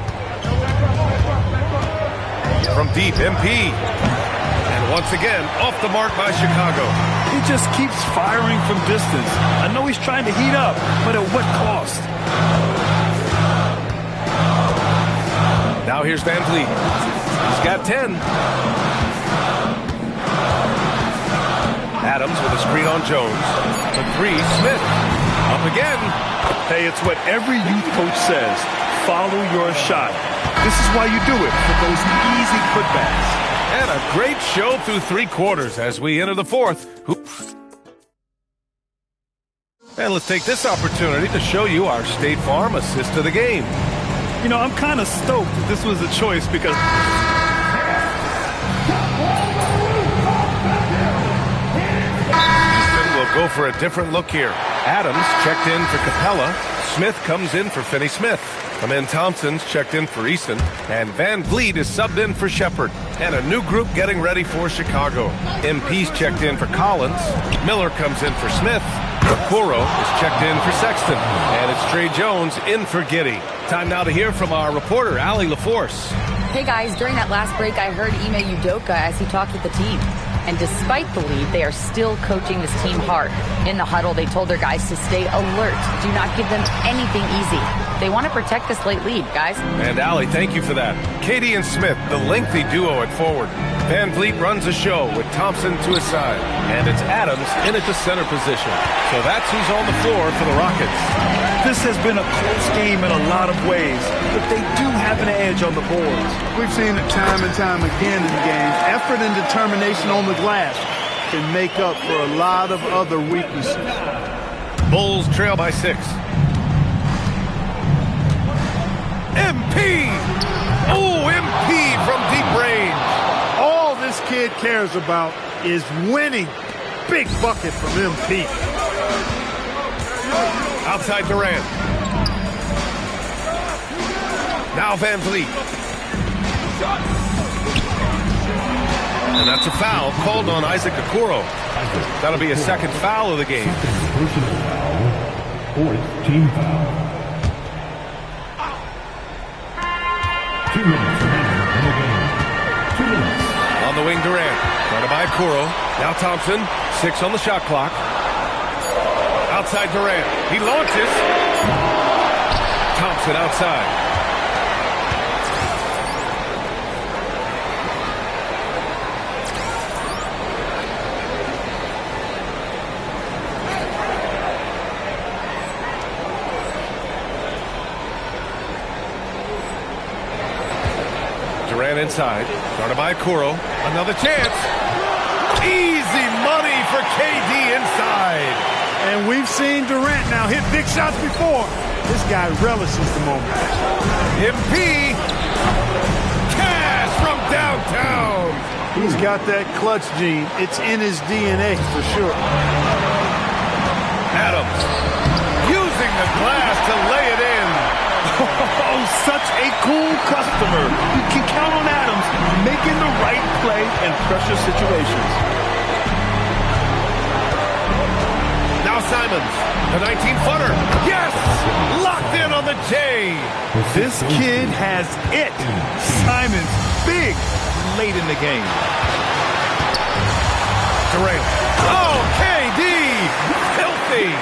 From deep, MP. And once again, off the mark by Chicago. He just keeps firing from distance. I know he's trying to heat up, but at what cost? Now here's Van Vliet. He's got 10. Adams with a screen on Jones. The 3, Smith. Up again. Hey, it's what every youth coach says. Follow your shot. This is why you do it, for those easy putbacks. And a great show through 3 quarters as we enter the 4th. And let's take this opportunity to show you our State Farm assist of the game. You know, I'm kind of stoked that this was a choice because Houston will go for a different look here. Adams checked in for Capella. Smith comes in for Finney Smith. Amin Thompson's checked in for Easton. And Van Vliet is subbed in for Shepard. And a new group getting ready for Chicago. MP's checked in for Collins. Miller comes in for Smith. Okoro is checked in for Sexton. And it's Trey Jones in for Giddey. Time now to hear from our reporter, Allie LaForce. Hey guys, during that last break, I heard Ime Udoka as he talked with the team. And despite the lead, they are still coaching this team hard. In the huddle, they told their guys to stay alert. Do not give them anything easy. They want to protect this late lead, guys. And Allie, thank you for that. Katie and Smith, the lengthy duo at forward. Van Vliet runs the show with Thompson to his side. And it's Adams in at the center position. So that's who's on the floor for the Rockets. This has been a close game in a lot of ways, but they do have an edge on the boards. We've seen it time and time again in games. Effort and determination on the glass can make up for a lot of other weaknesses. Bulls trail by 6. MP! Oh, MP from deep range. All this kid cares about is winning. Big bucket from MP. Outside Durant. Now Van Vliet. And that's a foul called on Isaac Okoro. That'll be a second foul of the game. Fourth team foul. 2 minutes remaining in the game. 2 minutes. On the wing, Durant. Guarded by Okoro. Now Thompson. 6 on the shot clock. Outside Durant. He launches. Thompson outside. Durant inside. Guarded by Okoro. Another chance. Easy money for KD inside. And we've seen Durant now hit big shots before. This guy relishes the moment. MP. Cash from downtown. He's got that clutch gene. It's in his DNA for sure. Adams using the glass to lay it in. Oh, such a cool customer. You can count on Adams making the right play in pressure situations. Now Simons, the 19-footer. Yes! Locked in on the J. This kid has it. Simons, big, late in the game. Durant. Oh, KD! Filthy!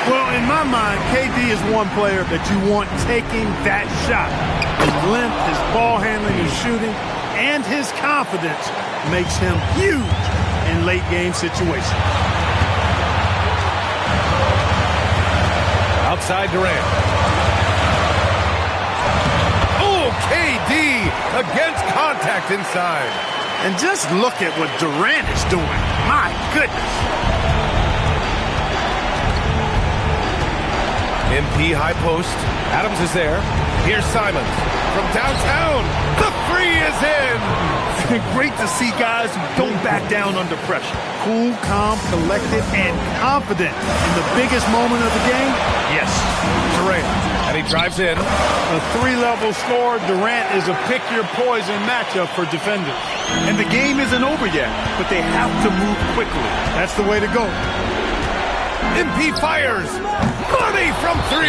Well, in my mind, KD is one player that you want taking that shot. His length, his ball handling, his shooting, and his confidence makes him huge in late game situations. Outside Durant. Oh, KD against contact inside. And just look at what Durant is doing. My goodness. MP high post. Adams is there. Here's Simons from downtown. The three is in. Great to see guys who don't back down under pressure. Cool, calm, collected, and confident in the biggest moment of the game. Yes. Durant. And he drives in. A 3-level score. Durant is a pick-your-poison matchup for defenders. And the game isn't over yet, but they have to move quickly. That's the way to go. MP fires. Money from 3.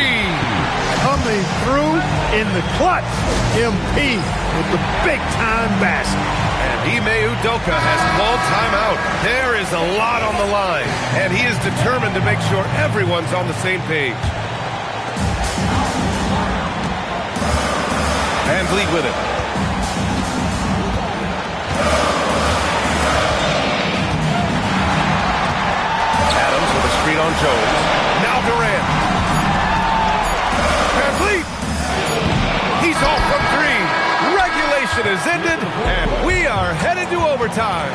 Coming through in the clutch. MP with the big-time basket. And Ime Udoka has called timeout. There is a lot on the line, and he is determined to make sure everyone's on the same page. Van Vliet with it. Adams with a screen on Jones. Now Durant. Van Vliet. He's off from 3. Regulation is ended, and we are headed to overtime.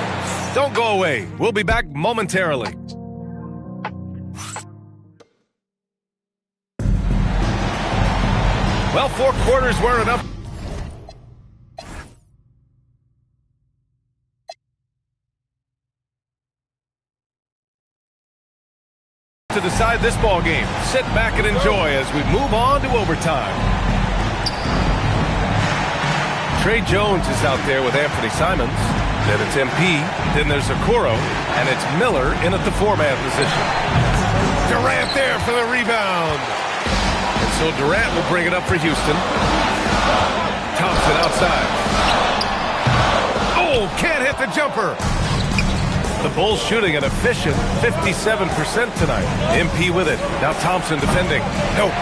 Don't go away. We'll be back momentarily. Well, 4 quarters weren't enough to decide this ball game. Sit back and enjoy as we move on to overtime. Trey Jones is out there with Anthony Simons. Then it's MP. Then there's Okoro. And it's Miller in at the 4-man position. Durant there for the rebound. And so Durant will bring it up for Houston. Thompson outside. Oh, can't hit the jumper. The Bulls shooting an efficient 57% tonight. MP with it. Now Thompson defending. Nope.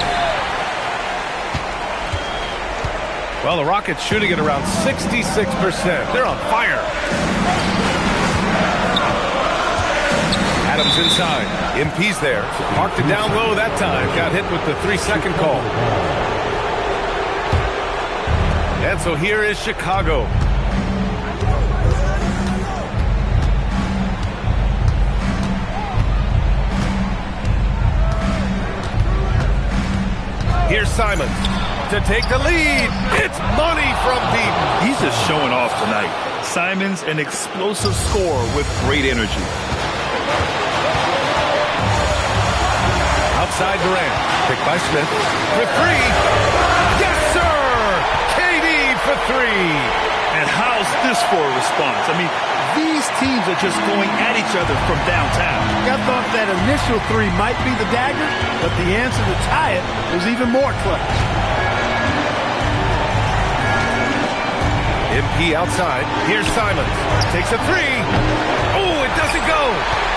Well, the Rockets shooting at around 66%. They're on fire. Adams inside. MP's there. Marked it down low that time. Got hit with the 3-second call. And so here is Chicago. Here's Simons to take the lead. It's money from deep. He's just showing off tonight. Simons, an explosive scorer with great energy. Outside Durant. Picked by Smith. For three. Yes, sir! KD for three. And how's this for a response? I mean, these teams are just going at each other from downtown. I thought that initial three might be the dagger, but the answer to tie it was even more clutch. MP outside. Here's Simons. Takes a three. Oh, it doesn't go.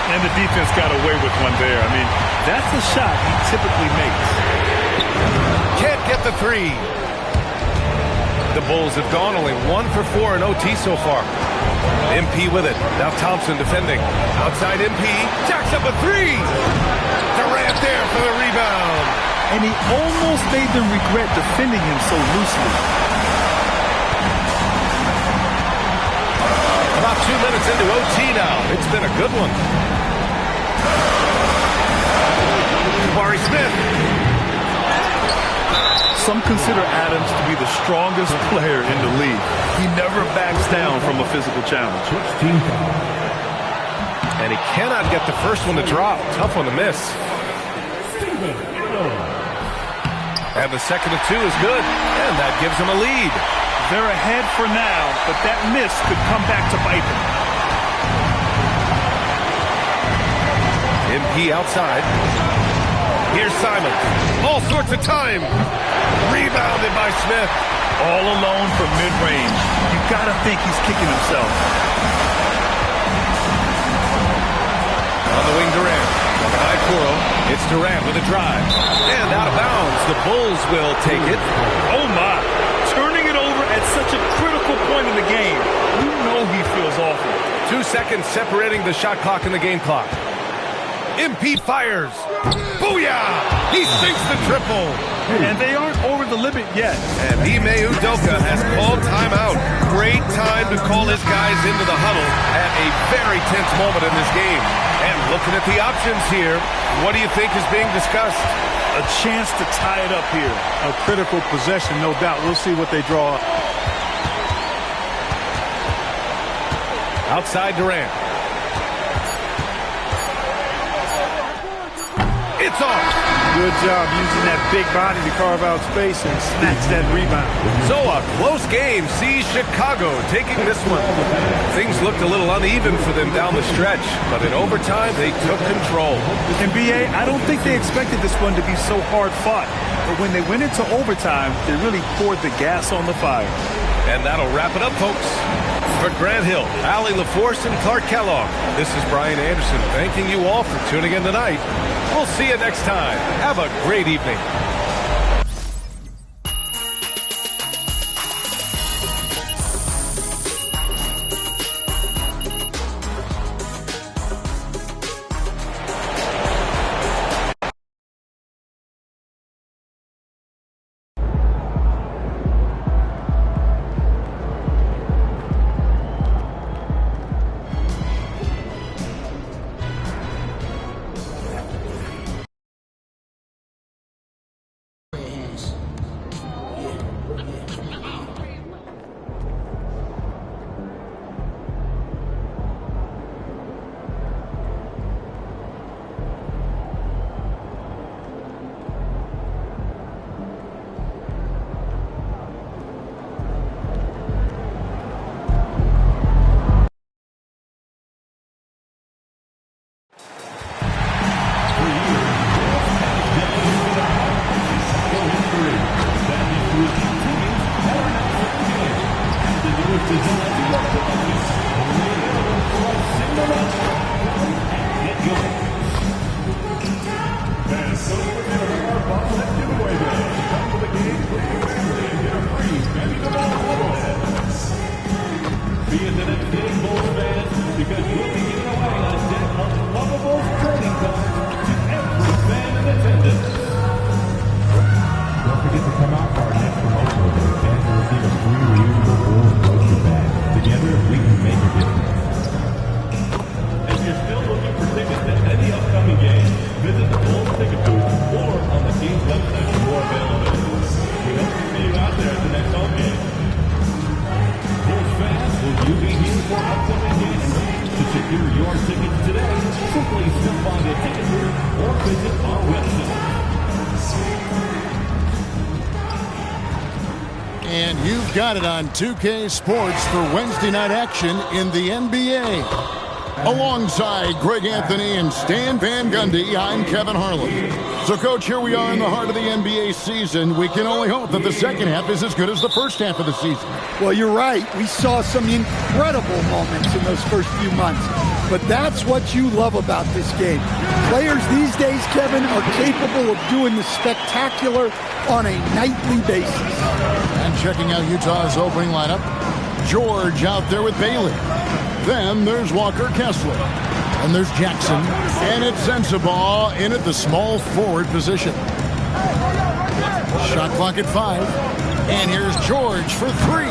And the defense got away with one there. I mean, that's a shot he typically makes. Can't get the three. The Bulls have gone only 1 for 4 in OT so far. MP with it. Now Thompson defending. Outside MP. Jacks up a three. Durant there for the rebound. And he almost made them regret defending him so loosely. About 2 minutes into OT now. It's been a good one. Jabari Smith. Some consider Adams to be the strongest player in the league. He never backs down from a physical challenge. And he cannot get the first one to drop. Tough one to miss. And the second of two is good. And that gives him a lead. They're ahead for now, but that miss could come back to bite them. MP outside. Here's Simons. All sorts of time. Rebounded by Smith. All alone from mid-range. You gotta think he's kicking himself. On the wing, Durant. By Kuro. It's Durant with a drive. And out of bounds. The Bulls will take it. Oh, my. Turning it over at such a critical point in the game. You know he feels awful. 2 seconds separating the shot clock and the game clock. MP fires. Booyah! He sinks the triple. And they aren't over the limit yet. And Ime Udoka has called timeout. Great time to call his guys into the huddle at a very tense moment in this game. And looking at the options here, what do you think is being discussed? A chance to tie it up here. A critical possession, no doubt. We'll see what they draw up. Outside Durant. It's off. Good job using that big body to carve out space and snatch that rebound. So a close game sees Chicago taking this one. Things looked a little uneven for them down the stretch, but in overtime they took control. And BA, I don't think they expected this one to be so hard fought. But when they went into overtime, they really poured the gas on the fire. And that'll wrap it up, folks. For Grant Hill, Allie LaForce, and Clark Kellogg, this is Brian Anderson thanking you all for tuning in tonight. We'll see you next time. Have a great evening. tickets today. Simply stop by the ticket booth or visit our website. And you've got it on 2K Sports for Wednesday night action in the NBA. Alongside Greg Anthony and Stan Van Gundy, I'm Kevin Harlan. So, Coach, here we are in the heart of the NBA season. We can only hope that the second half is as good as the first half of the season. Well, you're right. We saw some incredible moments in those first few months. But that's what you love about this game. Players these days, Kevin, are capable of doing the spectacular on a nightly basis. And checking out Utah's opening lineup, George out there with Bailey. Then there's Walker Kessler. And there's Jackson. And it's Sensabaugh in at the small forward position. Shot clock at 5. And here's George for 3.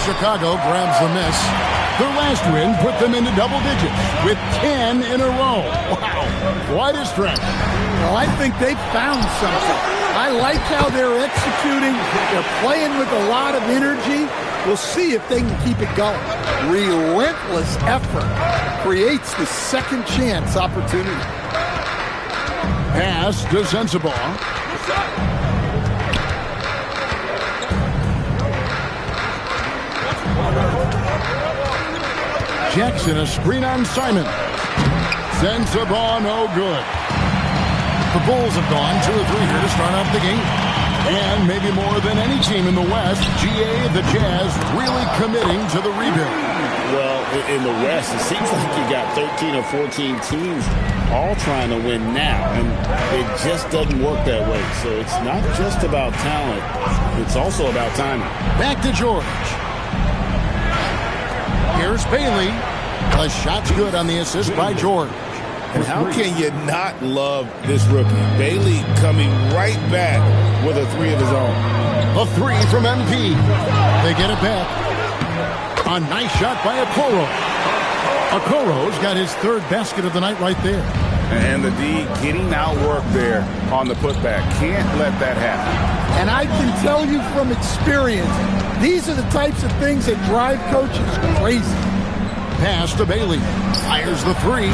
Chicago grabs the miss. Their last win put them into double digits with 10 in a row. Wow, quite a stretch. Well, I think they found something. I like how they're executing. They're playing with a lot of energy. We'll see if they can keep it going. Relentless effort creates the second chance opportunity. Pass to Sensabaugh. Jackson, a screen on Simon. Sensabaugh, no good. The Bulls have gone 2 or 3 here to start off the game. And maybe more than any team in the West, GA, the Jazz, really committing to the rebuild. Well, in the West, it seems like you got 13 or 14 teams all trying to win now, and it just doesn't work that way. So it's not just about talent, it's also about timing. Back to George. Here's Bailey. The shot's good on the assist by George. And how can you not love this rookie? Bailey coming right back with a 3 of his own. A 3 from MP. They get it back. A nice shot by Okoro. Okoro's got his 3rd basket of the night right there. And the D getting outworked there on the putback. Can't let that happen. And I can tell you from experience, these are the types of things that drive coaches crazy. Pass to Bailey. Fires the 3.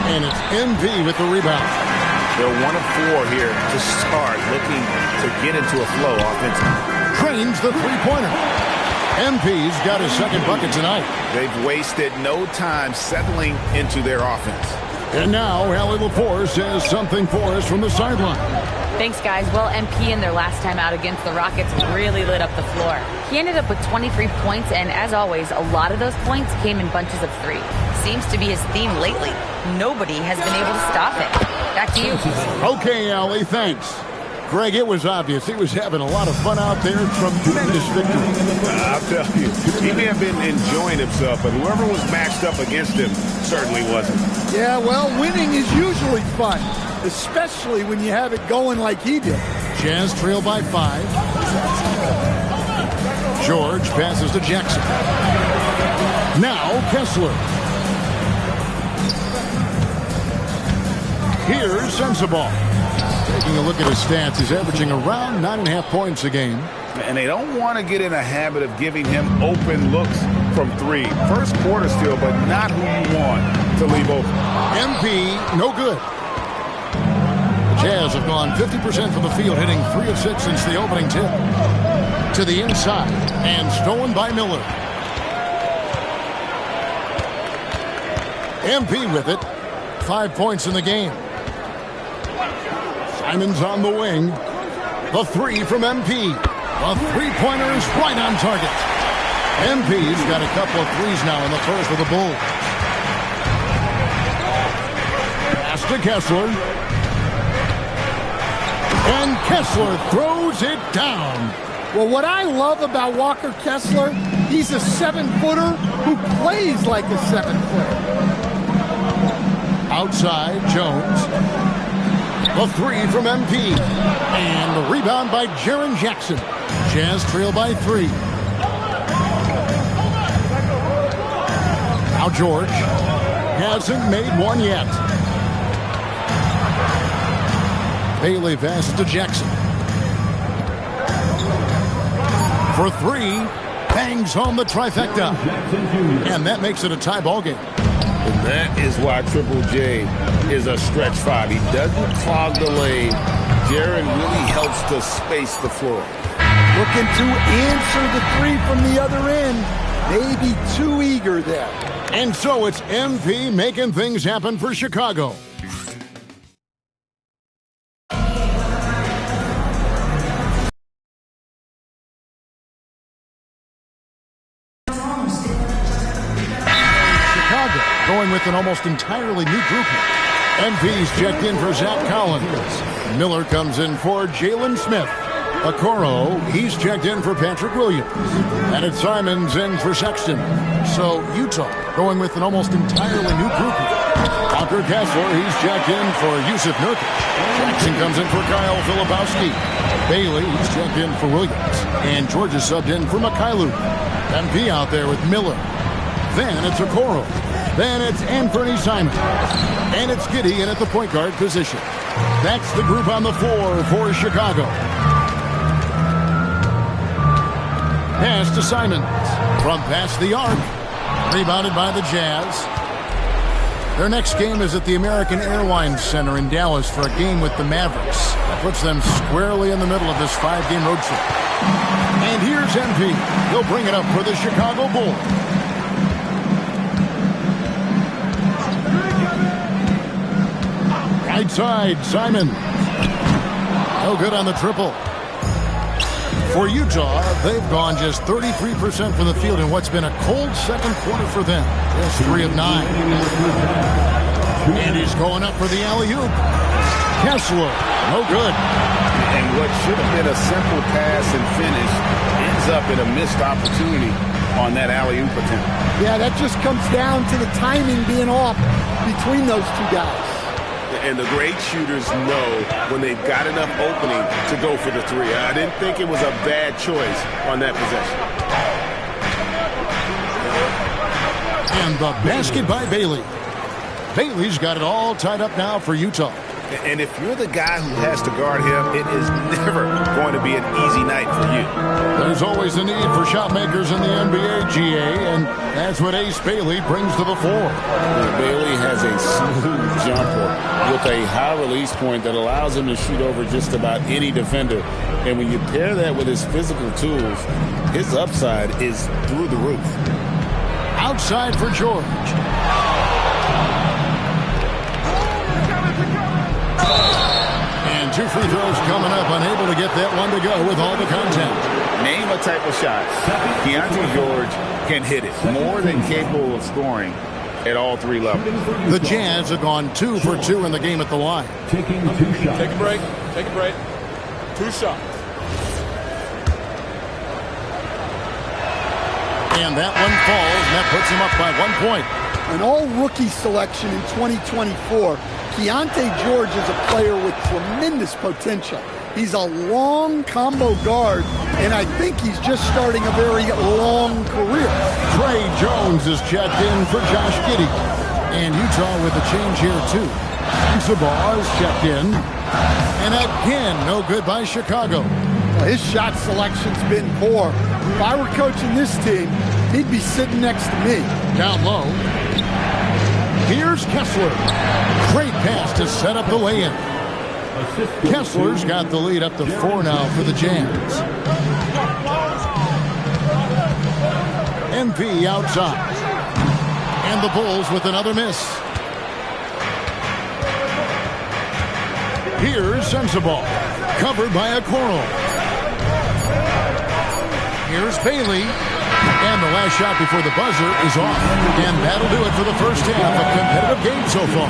And it's MP with the rebound. They're 1 of 4 here to start, looking to get into a flow offensively. Drains the 3-pointer. MP's got his 2nd bucket tonight. They've wasted no time settling into their offense. And now, Allie Lepore says something for us from the sideline. Thanks, guys. Well, MP in their last time out against the Rockets really lit up the floor. He ended up with 23 points, and as always, a lot of those points came in bunches of 3. Seems to be his theme lately. Nobody has been able to stop it. Back to you. Okay, Allie, thanks. Greg, it was obvious he was having a lot of fun out there. Tremendous victory. I'll tell you, he may have been enjoying himself, but whoever was matched up against him certainly wasn't. Yeah, well, winning is usually fun, especially when you have it going like he did. Jazz trail by 5. George passes to Jackson. Now Kessler. Here's Sensabaugh. Taking a look at his stats, he's averaging around 9.5 points a game. And they don't want to get in a habit of giving him open looks from 3. First quarter still, but not who you want to leave open. MP, no good. The Jazz have gone 50% from the field, hitting 3 of 6 since the opening tip. To the inside, and stolen by Miller. MP with it. 5 points in the game. Simon's on the wing. The 3 from MP. The 3-pointer is right on target. MP's got a couple of 3s now in the first of the Bulls. Pass to Kessler. And Kessler throws it down. Well, what I love about Walker Kessler, he's a 7-footer who plays like a 7-footer. Outside, Jones. The 3 from MP. And the rebound by Jaren Jackson. Jazz trail by 3. Now George hasn't made one yet. Bailey passes to Jackson. For 3. Bangs home the trifecta. And that makes it a tie ball game. And that is why Triple J is a stretch 5. He doesn't clog the lane. Jaron really helps to space the floor. Looking to answer the three from the other end. Maybe too eager there. And so it's MP making things happen for Chicago. Chicago going with an almost entirely new grouping. MP's checked in for Zach Collins. Miller comes in for Jalen Smith. Okoro, he's checked in for Patrick Williams. And it's Simons in for Sexton. So Utah going with an almost entirely new grouping. Walker Kessler, he's checked in for Yusuf Nurkic. Jackson comes in for Kyle Filipowski. Bailey, he's checked in for Williams. And George is subbed in for Mikhailu. MP out there with Miller. Then it's Okoro. Then it's Anthony Simons. And it's Giddey in at the point guard position. That's the group on the floor for Chicago. Pass to Simons. From past the arc. Rebounded by the Jazz. Their next game is at the American Airlines Center in Dallas for a game with the Mavericks. That puts them squarely in the middle of this 5-game road trip. And here's MP. He'll bring it up for the Chicago Bulls. Right side, Simon. No good on the triple. For Utah, they've gone just 33% from the field in what's been a cold second quarter for them. Just 3 of 9. And he's going up for the alley-oop. Kessler, no good. And what should have been a simple pass and finish ends up in a missed opportunity on that alley-oop attempt. Yeah, that just comes down to the timing being off between those two guys. And the great shooters know when they've got enough opening to go for the three. I didn't think it was a bad choice on that possession. And the basket by Bailey. Bailey's got it all tied up now for Utah. And if you're the guy who has to guard him, it is never going to be an easy night for you. There's always a need for shot makers in the NBA, GA, and that's what Ace Bailey brings to the floor. Bailey has a smooth jumper with a high release point that allows him to shoot over just about any defender. And when you pair that with his physical tools, his upside is through the roof. Outside for George. And 2 free throws coming up, unable to get that one to go with all the contact. Name a type of shot. Keontae George can hit it, more than capable of scoring at all 3 levels. The Jazz have gone 2 for 2 in the game at the line. Taking 2 shots. Take a break. Take a break. 2 shots. And that one falls, and that puts him up by 1 point. An all-rookie selection in 2024. Keontae George is a player with tremendous potential. He's a long combo guard, and I think he's just starting a very long career. Trey Jones is checked in for Josh Giddey. And Utah with a change here, too. Sabah is checked in. And again, no good by Chicago. Well, his shot selection's been poor. If I were coaching this team, he'd be sitting next to me. Down low. Here's Kessler. Great pass to set up the lay-in. Kessler's got the lead up to 4 now for the Jazz. MP outside. And the Bulls with another miss. Here's Sensabaugh. Covered by Okoro. Here's Bailey. And the last shot before the buzzer is off. And that'll do it for the first half of competitive game so far.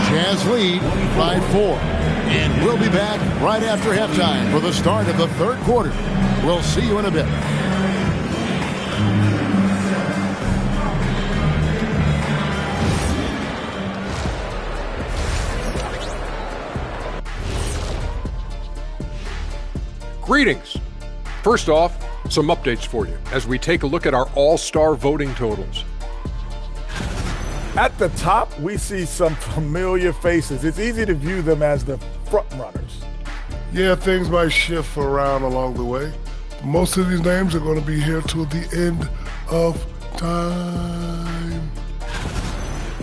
Jazz lead by 4. And we'll be back right after halftime for the start of the third quarter. We'll see you in a bit. Greetings. First off, some updates for you as we take a look at our all-star voting totals. At the top, we see some familiar faces. It's easy to view them as the front runners. Yeah, things might shift around along the way. Most of these names are going to be here till the end of time.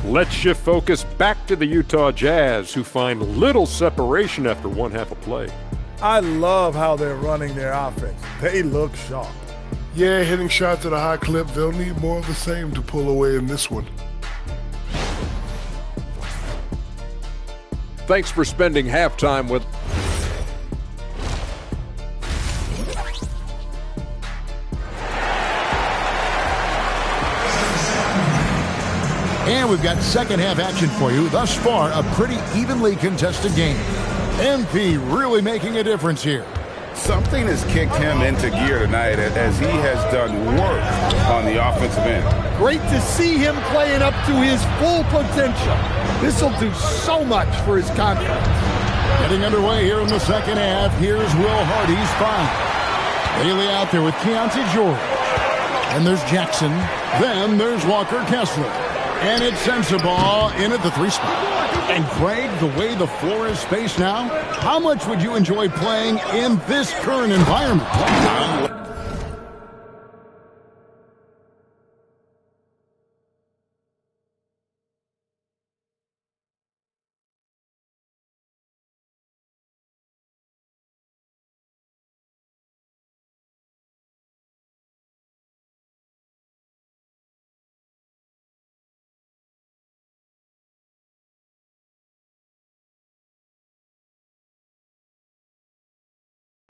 Let's shift focus back to the Utah Jazz, who find little separation after one half of play. I love how they're running their offense. They look sharp. Yeah, hitting shots at a high clip. They'll need more of the same to pull away in this one. Thanks for spending halftime with And we've got second half action for you. Thus far, a pretty evenly contested game. MP really making a difference here. Something has kicked him into gear tonight as he has done work on the offensive end. Great to see him playing up to his full potential. This will do so much for his confidence. Getting underway here in the second half. Here's Will Hardy's foul. Bailey out there with Keontae George. And there's Jackson. Then there's Walker Kessler. And it's Sensabaugh in at the 3 spot. And Craig, the way the floor is spaced now, how much would you enjoy playing in this current environment?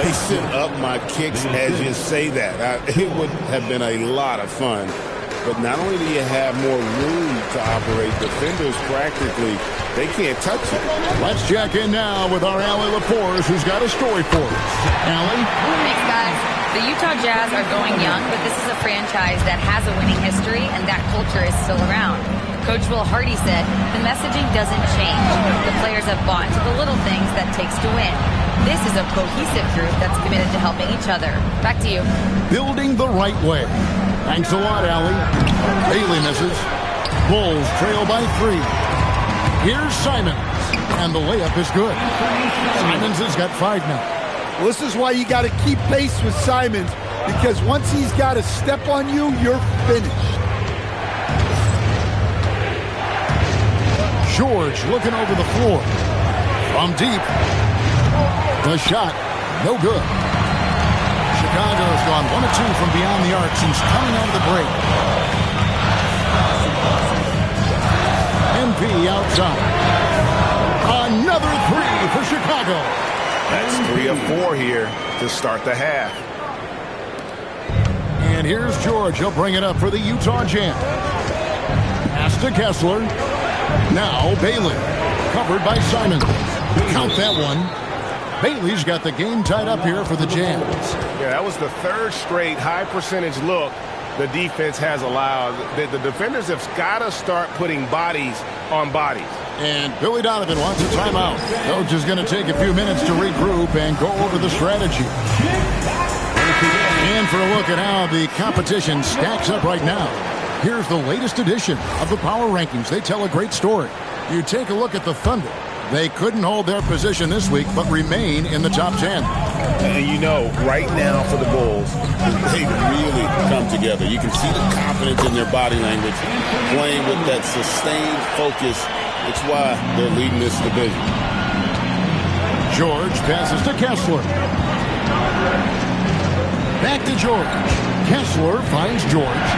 They set up my kicks as you say that. It would have been a lot of fun. But not only do you have more room to operate, defenders practically, they can't touch it. Let's check in now with our Allie LaForce, who's got a story for us. Allie? Thanks, guys. The Utah Jazz are going young, but this is a franchise that has a winning history, and that culture is still around. Coach Will Hardy said, the messaging doesn't change. The players have bought into the little things that takes to win. This is a cohesive group that's committed to helping each other. Back to you. Building the right way. Thanks a lot, Allie. Bailey misses. Bulls trail by 3. Here's Simons. And the layup is good. Simons has got 5 now. Well, this is why you got to keep pace with Simons, because once he's got a step on you, you're finished. George looking over the floor. From deep. The shot, no good. Chicago has gone 1 of 2 from beyond the arc since coming out of the break. MP outside. Another 3 for Chicago. That's 3 of 4 here to start the half. And here's George. He'll bring it up for the Utah Jazz. Pass to Kessler. Now Bailey. Covered by Simons. Count that one. Bailey's got the game tied up here for the Jazz. Yeah, that was the 3rd straight high percentage look the defense has allowed. The defenders have got to start putting bodies on bodies. And Billy Donovan wants a timeout. Coach is going to take a few minutes to regroup and go over the strategy. And for a look at how the competition stacks up right now, here's the latest edition of the Power Rankings. They tell a great story. You take a look at the Thunder. They couldn't hold their position this week, but remain in the top 10. And you know, right now for the Bulls, they really come together. You can see the confidence in their body language, playing with that sustained focus. It's why they're leading this division. George passes to Kessler. Back to George. Kessler finds George.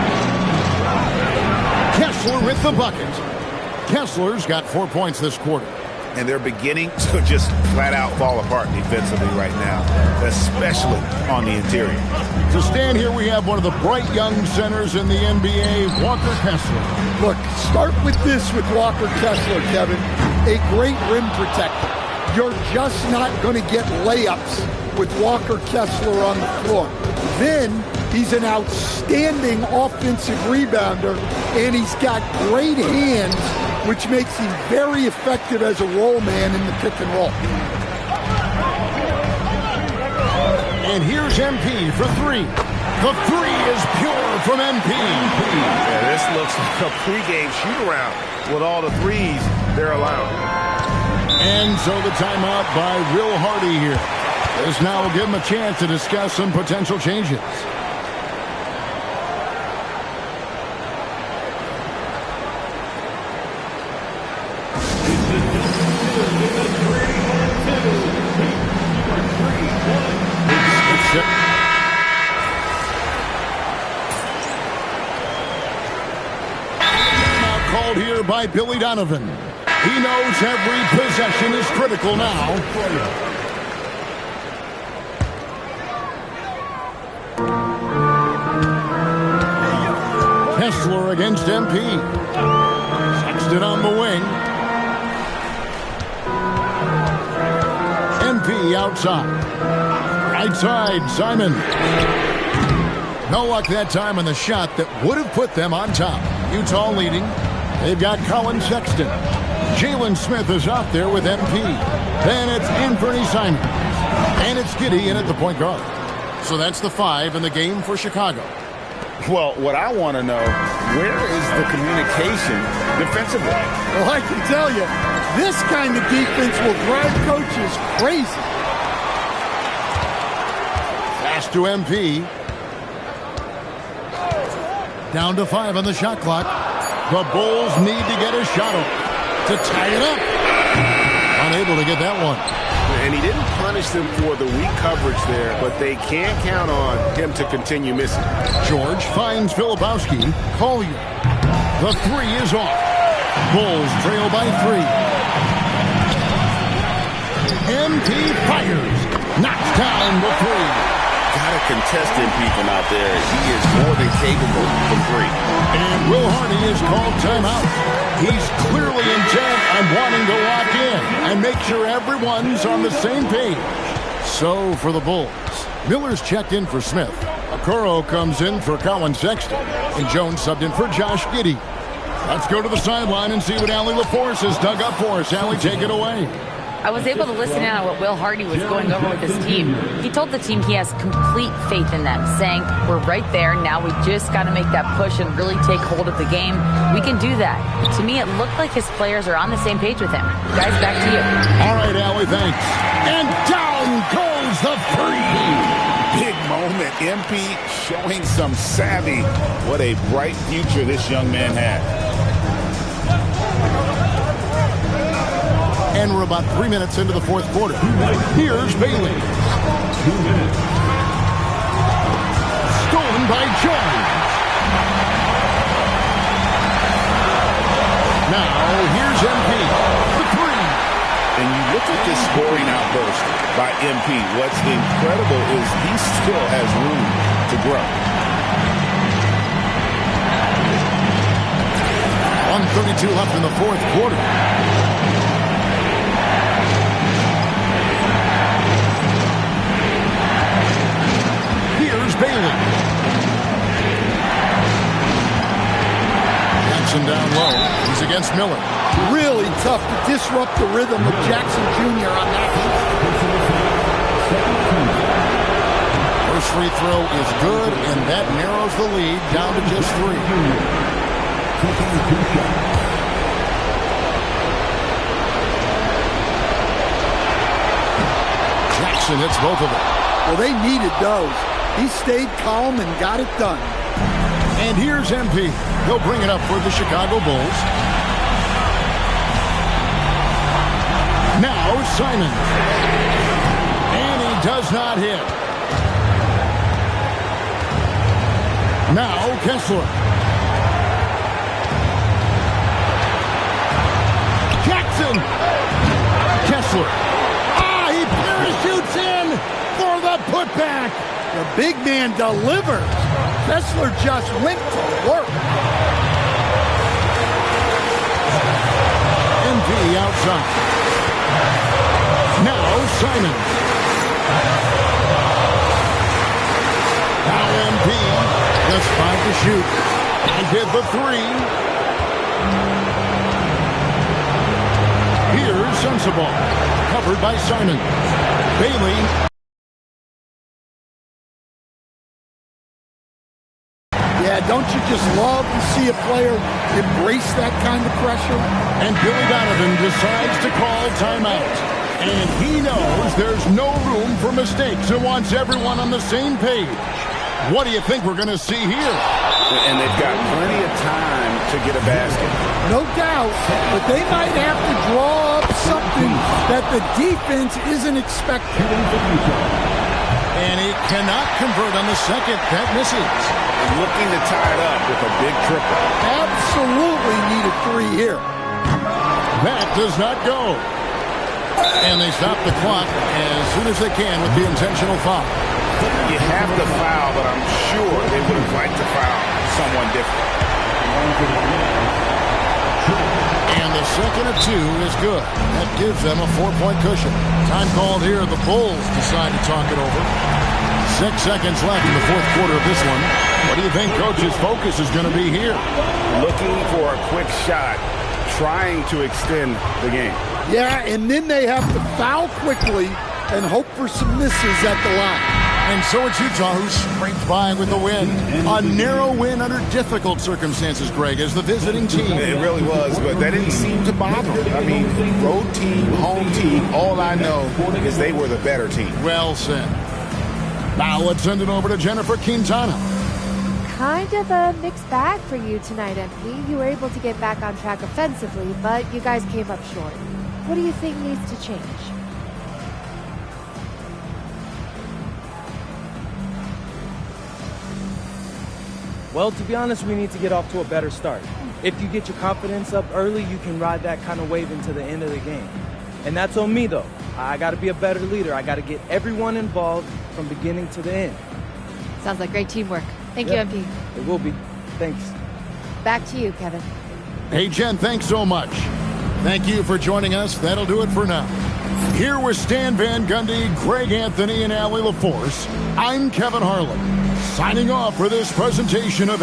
Kessler with the bucket. Kessler's got 4 points this quarter. And they're beginning to just flat out fall apart defensively right now, especially on the interior. To stand here, we have one of the bright young centers in the NBA, Walker Kessler. Look, start with this with Walker Kessler, Kevin. A great rim protector. You're just not going to get layups with Walker Kessler on the floor. Then he's an outstanding offensive rebounder, and he's got great hands, which makes him very effective as a roll man in the pick and roll. And here's MP for 3. The 3 is pure from MP. Yeah, this looks like a pregame shoot-around with all the threes they're allowing. And so the timeout by Will Hardy here. This now will give him a chance to discuss some potential changes. by Billy Donovan. He knows every possession is critical now. Kessler against MP. Sexton on the wing. MP outside. Right side, Simon. No luck that time on the shot that would have put them on top. Utah leading. They've got Colin Sexton. Jalen Smith is out there with MP. Then it's Anthony Simon. And it's Giddey in at the point guard. So that's the 5 in the game for Chicago. Well, what I want to know, where is the communication defensively? Well, I can tell you, this kind of defense will drive coaches crazy. Pass to MP. Down to 5 on the shot clock. The Bulls need to get a shot up to tie it up. Unable to get that one. And he didn't punish them for the weak coverage there, but they can't count on him to continue missing. George finds Filipowski. Collier. The 3 is off. Bulls trail by 3. MP fires. Knocks down the 3. Gotta contest MP from out there. He is more than capable from 3. And Will Hardy is called timeout. He's clearly intent on wanting to lock in and make sure everyone's on the same page. So for the Bulls, Miller's checked in for Smith. Okoro comes in for Colin Sexton. And Jones subbed in for Josh Giddey. Let's go to the sideline and see what Allie LaForce has dug up for us. Allie, take it away. I was able to listen in on what Will Hardy was going over with his team. He told the team he has complete faith in them, saying, we're right there, now we just got to make that push and really take hold of the game. We can do that. To me, it looked like his players are on the same page with him. Guys, back to you. All right, Allie, thanks. And down goes the 3. Big moment. MP showing some savvy. What a bright future this young man has. And we're about 3 minutes into the fourth quarter. Here's Bailey. Stolen by Jones. Now, here's MP. The 3. And you look at this scoring outburst by MP. What's incredible is he still has room to grow. 1:32 left in the fourth quarter. Bailey. Jackson down low. He's against Miller. Really tough to disrupt the rhythm of Jackson Jr. on that. First free throw is good, and that narrows the lead down to just 3. Jackson hits both of them. Well, they needed those. He stayed calm and got it done. And here's MP. He'll bring it up for the Chicago Bulls. Now Simon. And he does not hit. Now Kessler. Jackson. Kessler. He parachutes in for the putback. The big man delivers. Kessler just went to work. MP outside. Now Simon. Now MP. Just 5 to shoot. He hit the 3. Here's Sensible. Covered by Simon. Bailey. Yeah, don't you just love to see a player embrace that kind of pressure? And Billy Donovan decides to call timeout. And he knows there's no room for mistakes and wants everyone on the same page. What do you think we're going to see here? And they've got plenty of time to get a basket. No doubt, but they might have to draw up something that the defense isn't expecting. And he cannot convert on the second. That misses. Looking to tie it up with a big triple. Absolutely need a 3 here. That does not go. And they stop the clock as soon as they can with the intentional foul. You have to foul, but I'm sure they would have liked to foul someone different. And the second of 2 is good. That gives them a 4-point cushion. Time called here. The Bulls decide to talk it over. 6 seconds left in the fourth quarter of this one. What do you think Coach's focus is going to be here? Looking for a quick shot, trying to extend the game. Yeah, and then they have to foul quickly and hope for some misses at the line. And so it's Utah who scrapes by with the win. A narrow win under difficult circumstances, Greg, as the visiting team. It really was, but that didn't seem to bother them. I mean, road team, home team, all I know is they were the better team. Well said. Now let's send it over to Jennifer Quintana. Kind of a mixed bag for you tonight, MP. You were able to get back on track offensively, but you guys came up short. What do you think needs to change? Well, to be honest, we need to get off to a better start. If you get your confidence up early, you can ride that kind of wave into the end of the game. And that's on me, though. I got to be a better leader. I got to get everyone involved from beginning to the end. Sounds like great teamwork. Thank you, MP. It will be. Thanks. Back to you, Kevin. Hey, Jen, thanks so much. Thank you for joining us. That'll do it for now. Here with Stan Van Gundy, Greg Anthony, and Allie LaForce, I'm Kevin Harlan. Signing off for this presentation of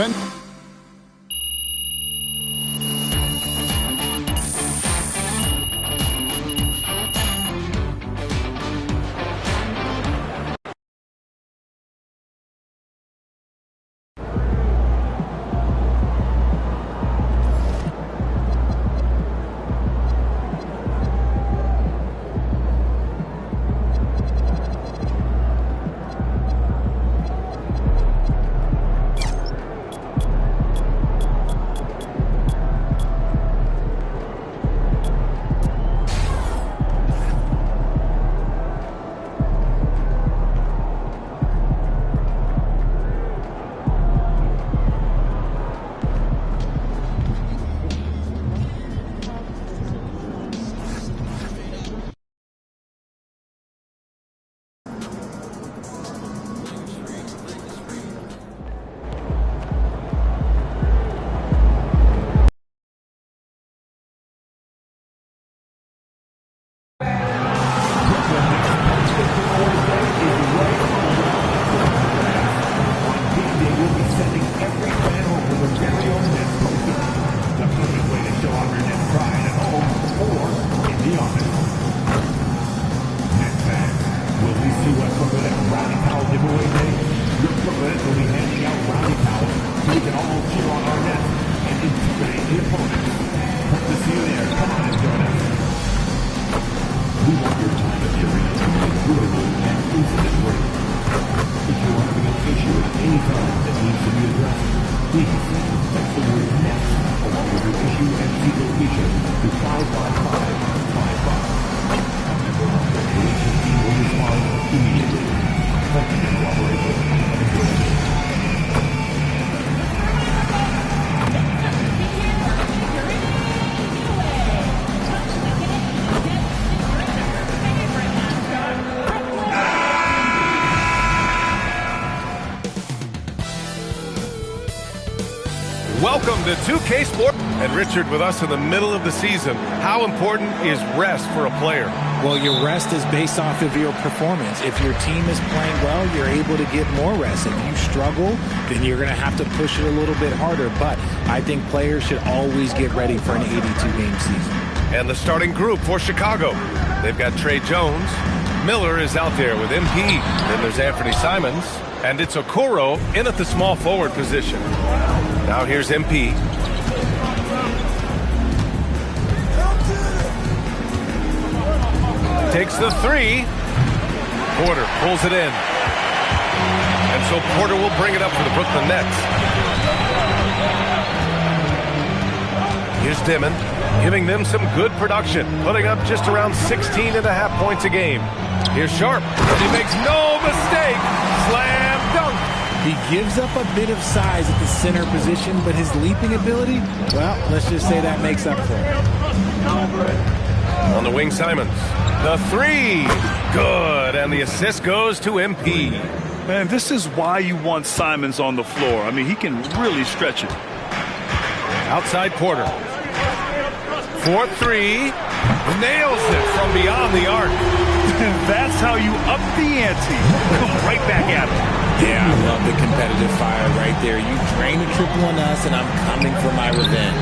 Welcome to 2K Sports. And Richard, with us in the middle of the season, how important is rest for a player? Well, your rest is based off of your performance. If your team is playing well, you're able to get more rest. If you struggle, then you're going to have to push it a little bit harder. But I think players should always get ready for an 82-game season. And the starting group for Chicago. They've got Trey Jones. Miller is out there with MP. Then there's Anthony Simons. And it's Okoro in at the small forward position. Now here's MP. Takes the three. Porter pulls it in. And so Porter will bring it up for the Brooklyn Nets. Here's Dimon, giving them some good production, putting up just around 16.5 points a game. Here's Sharp. He makes no mistake. Slam dunk. He gives up a bit of size at the center position, but his leaping ability, well, let's just say that makes up for it. On the wing, Simons. The three. Good. And the assist goes to MP. Man, this is why you want Simons on the floor. I mean, he can really stretch it. Outside Porter. 4-3. Nails it from beyond the arc. That's how you up the ante. Come right back at him. Yeah, I love the competitive fire right there. You drain a triple on us, and I'm coming for my revenge.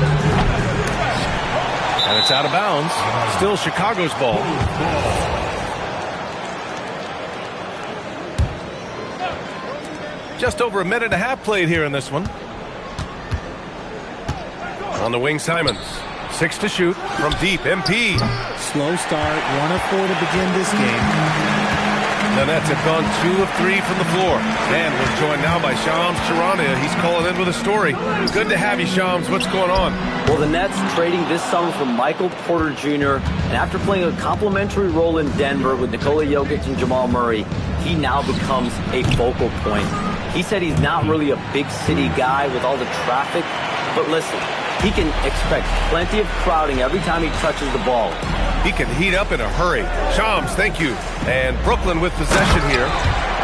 And it's out of bounds. Still Chicago's ball. Just over a minute and a half played here in this one. On the wing, Simons. 6 to shoot from deep. MP. Slow start. 1 of 4 to begin this game. The Nets have gone 2 of 3 from the floor. And we're joined now by Shams Charania. He's calling in with a story. Good to have you, Shams. What's going on? Well, the Nets trading this summer for Michael Porter Jr. And after playing a complimentary role in Denver with Nikola Jokic and Jamal Murray, he now becomes a focal point. He said he's not really a big city guy with all the traffic. But listen, he can expect plenty of crowding every time he touches the ball. He can heat up in a hurry. Shams, thank you. And Brooklyn with possession here,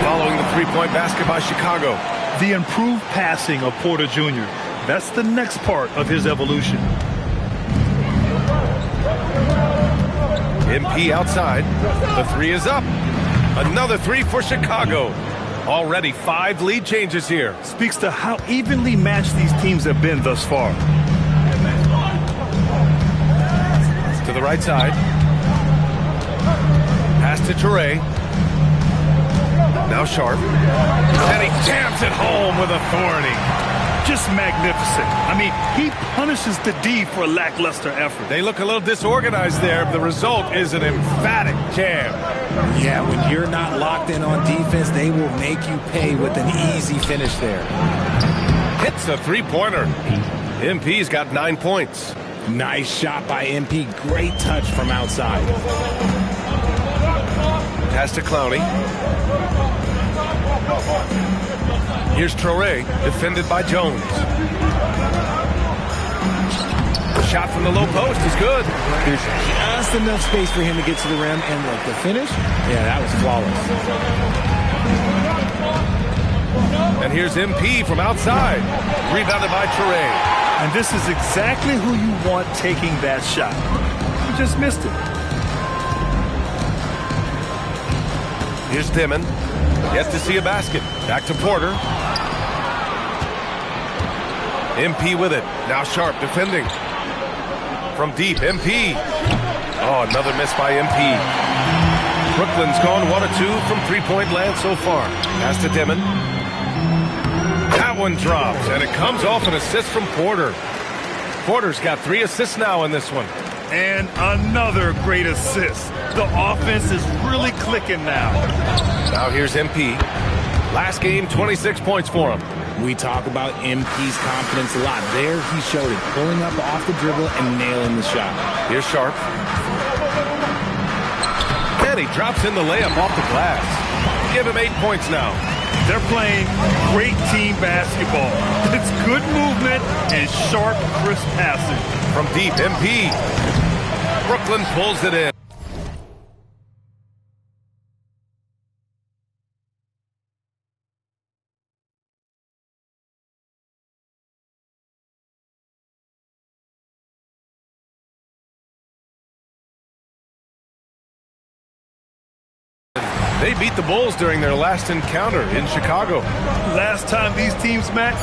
following the three-point basket by Chicago. The improved passing of Porter Jr. That's the next part of his evolution. MP outside. The three is up. Another three for Chicago. Already 5 lead changes here. Speaks to how evenly matched these teams have been thus far. To the right side. Pass to Toure. Now Sharp. And he jams it home with authority. Just magnificent. I mean, he punishes the D for a lackluster effort. They look a little disorganized there. The result is an emphatic jam. Yeah, when you're not locked in on defense, they will make you pay with an easy finish there. Hits a three-pointer. MP's got 9 points. Nice shot by MP. Great touch from outside. Pass to Clowney. Here's Traore, defended by Jones. Shot from the low post is good. There's just enough space for him to get to the rim, and look, the finish, yeah, that was flawless. And here's MP from outside, rebounded by Traore. And this is exactly who you want taking that shot. You just missed it. Here's Dimon. Yet to see a basket. Back to Porter. MP with it. Now Sharp defending. From deep, MP. Oh, another miss by MP. Brooklyn's gone 1 of 2 from three-point land so far. Pass to Dimon. That one drops, and it comes off an assist from Porter. Porter's got 3 assists now in this one. And another great assist. The offense is really clicking now. Now here's MP. Last game, 26 points for him. We talk about MP's confidence a lot. There he showed it, pulling up off the dribble and nailing the shot. Here's Sharp. And he drops in the layup off the glass. Give him 8 points now. They're playing great team basketball. It's good movement and sharp, crisp passing. From deep, MP. Brooklyn pulls it in. They beat the Bulls during their last encounter in Chicago. Last time these teams met,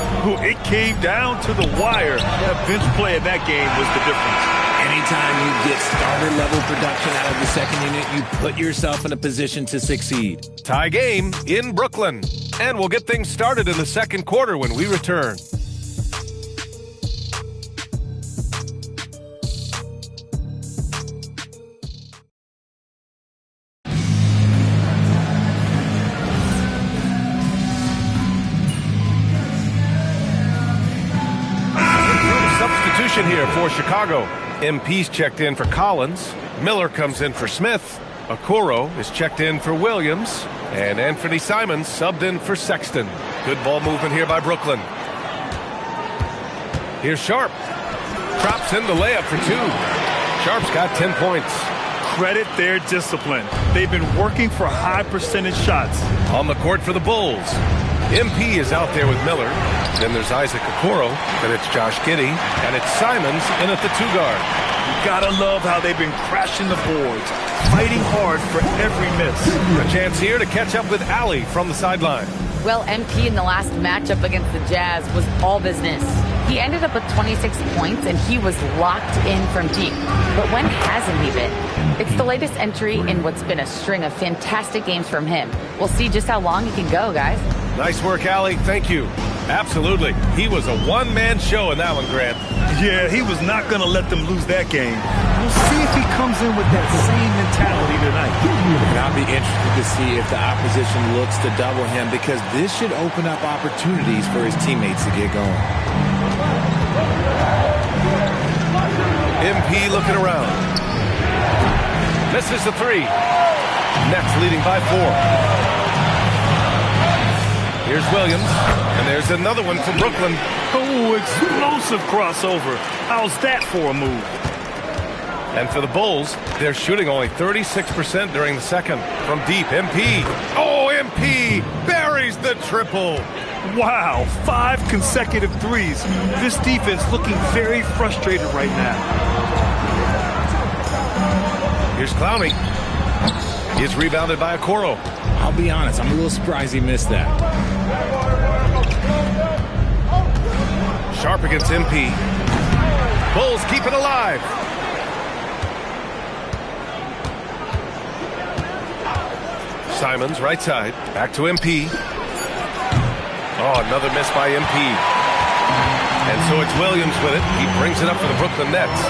it came down to the wire. That bench play in that game was the difference. Anytime you get starter-level production out of the second unit, you put yourself in a position to succeed. Tie game in Brooklyn. And we'll get things started in the second quarter when we return. Here for Chicago. MP's checked in for Collins. Miller comes in for Smith. Okoro is checked in for Williams, and Anthony Simons subbed in for Sexton. Good ball movement here by Brooklyn. Here's Sharp. Drops in the layup for 2. Sharp's got 10 points. Credit their discipline. They've been working for high percentage shots. On the court for the Bulls, MP is out there with Miller. Then there's Isaac Okoro. Then it's Josh Giddey. And it's Simons in at the 2 guard. You gotta love how they've been crashing the boards, fighting hard for every miss. A chance here to catch up with Allie from the sideline. Well, MP in the last matchup against the Jazz was all business. He ended up with 26 points, and he was locked in from deep. But when hasn't he been? It's the latest entry in what's been a string of fantastic games from him. We'll see just how long he can go, guys. Nice work, Allie. Thank you. Absolutely. He was a one-man show in that one, Grant. Yeah, he was not going to let them lose that game. We'll see if he comes in with that same mentality tonight. And I'll be interested to see if the opposition looks to double him, because this should open up opportunities for his teammates to get going. MP looking around. Misses the 3. Nets leading by 4. Here's Williams, and there's another one for Brooklyn. Oh, explosive crossover. How's that for a move? And for the Bulls, they're shooting only 36% during the second. From deep, MP. Oh, MP buries the triple. Wow, 5 consecutive threes. This defense looking very frustrated right now. Here's Clowney. He's rebounded by Okoro. I'll be honest, I'm a little surprised he missed that. Sharp against MP. Bulls keep it alive. Simons, right side. Back to MP. Oh, another miss by MP. And so it's Williams with it. He brings it up for the Brooklyn Nets.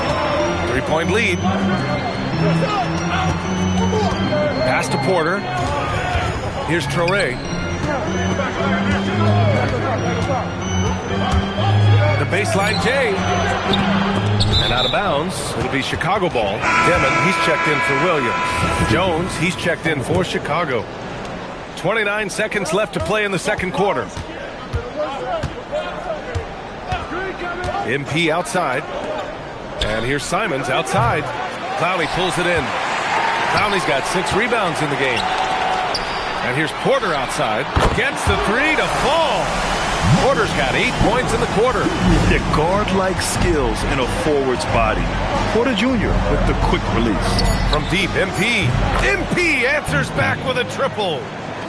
3-point lead. Pass to Porter. Here's Traore. The baseline J. And out of bounds. It'll be Chicago ball. Demon, he's checked in for Williams. Jones, he's checked in for Chicago. 29 seconds left to play in the second quarter. MP outside. And here's Simons outside. Clowney pulls it in. Clowney's got 6 rebounds in the game. And here's Porter outside. Gets the 3 to fall. Porter's got 8 points in the quarter. The guard-like skills in a forward's body. Porter Jr. with the quick release. From deep, MP. MP answers back with a triple.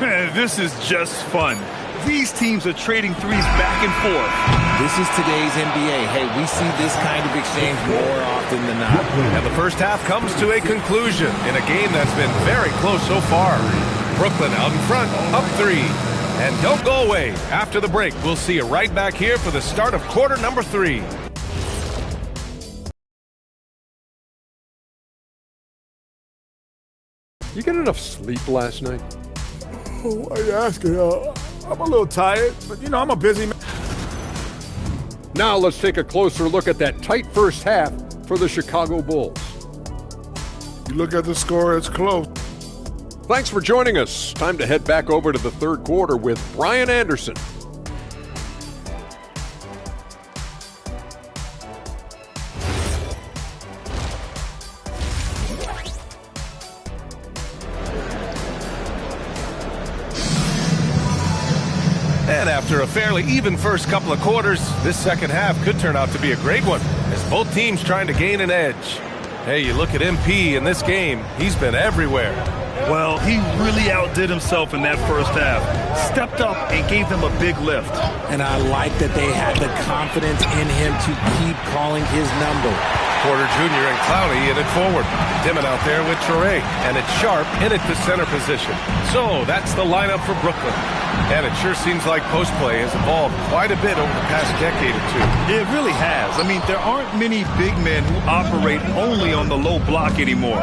Man, this is just fun. These teams are trading threes back and forth. This is today's NBA. Hey, we see this kind of exchange more often than not. And the first half comes to a conclusion in a game that's been very close so far. Brooklyn out in front, up 3. And don't go away. After the break, we'll see you right back here for the start of quarter number 3. You get enough sleep last night? Oh, why are you asking? I'm a little tired, but you know, I'm a busy man. Now let's take a closer look at that tight first half for the Chicago Bulls. You look at the score, it's close. Thanks for joining us. Time to head back over to the third quarter with Brian Anderson. And after a fairly even first couple of quarters, this second half could turn out to be a great one, as both teams trying to gain an edge. Hey, you look at MP in this game, he's been everywhere. Well, he really outdid himself in that first half. Stepped up and gave them a big lift. And I like that they had the confidence in him to keep calling his number. Porter Jr. and Clowney in it forward. Dimon out there with Traore. And it's Sharp in at the center position. So that's the lineup for Brooklyn. And it sure seems like post play has evolved quite a bit over the past decade or two. It really has. I mean, there aren't many big men who operate only on the low block anymore.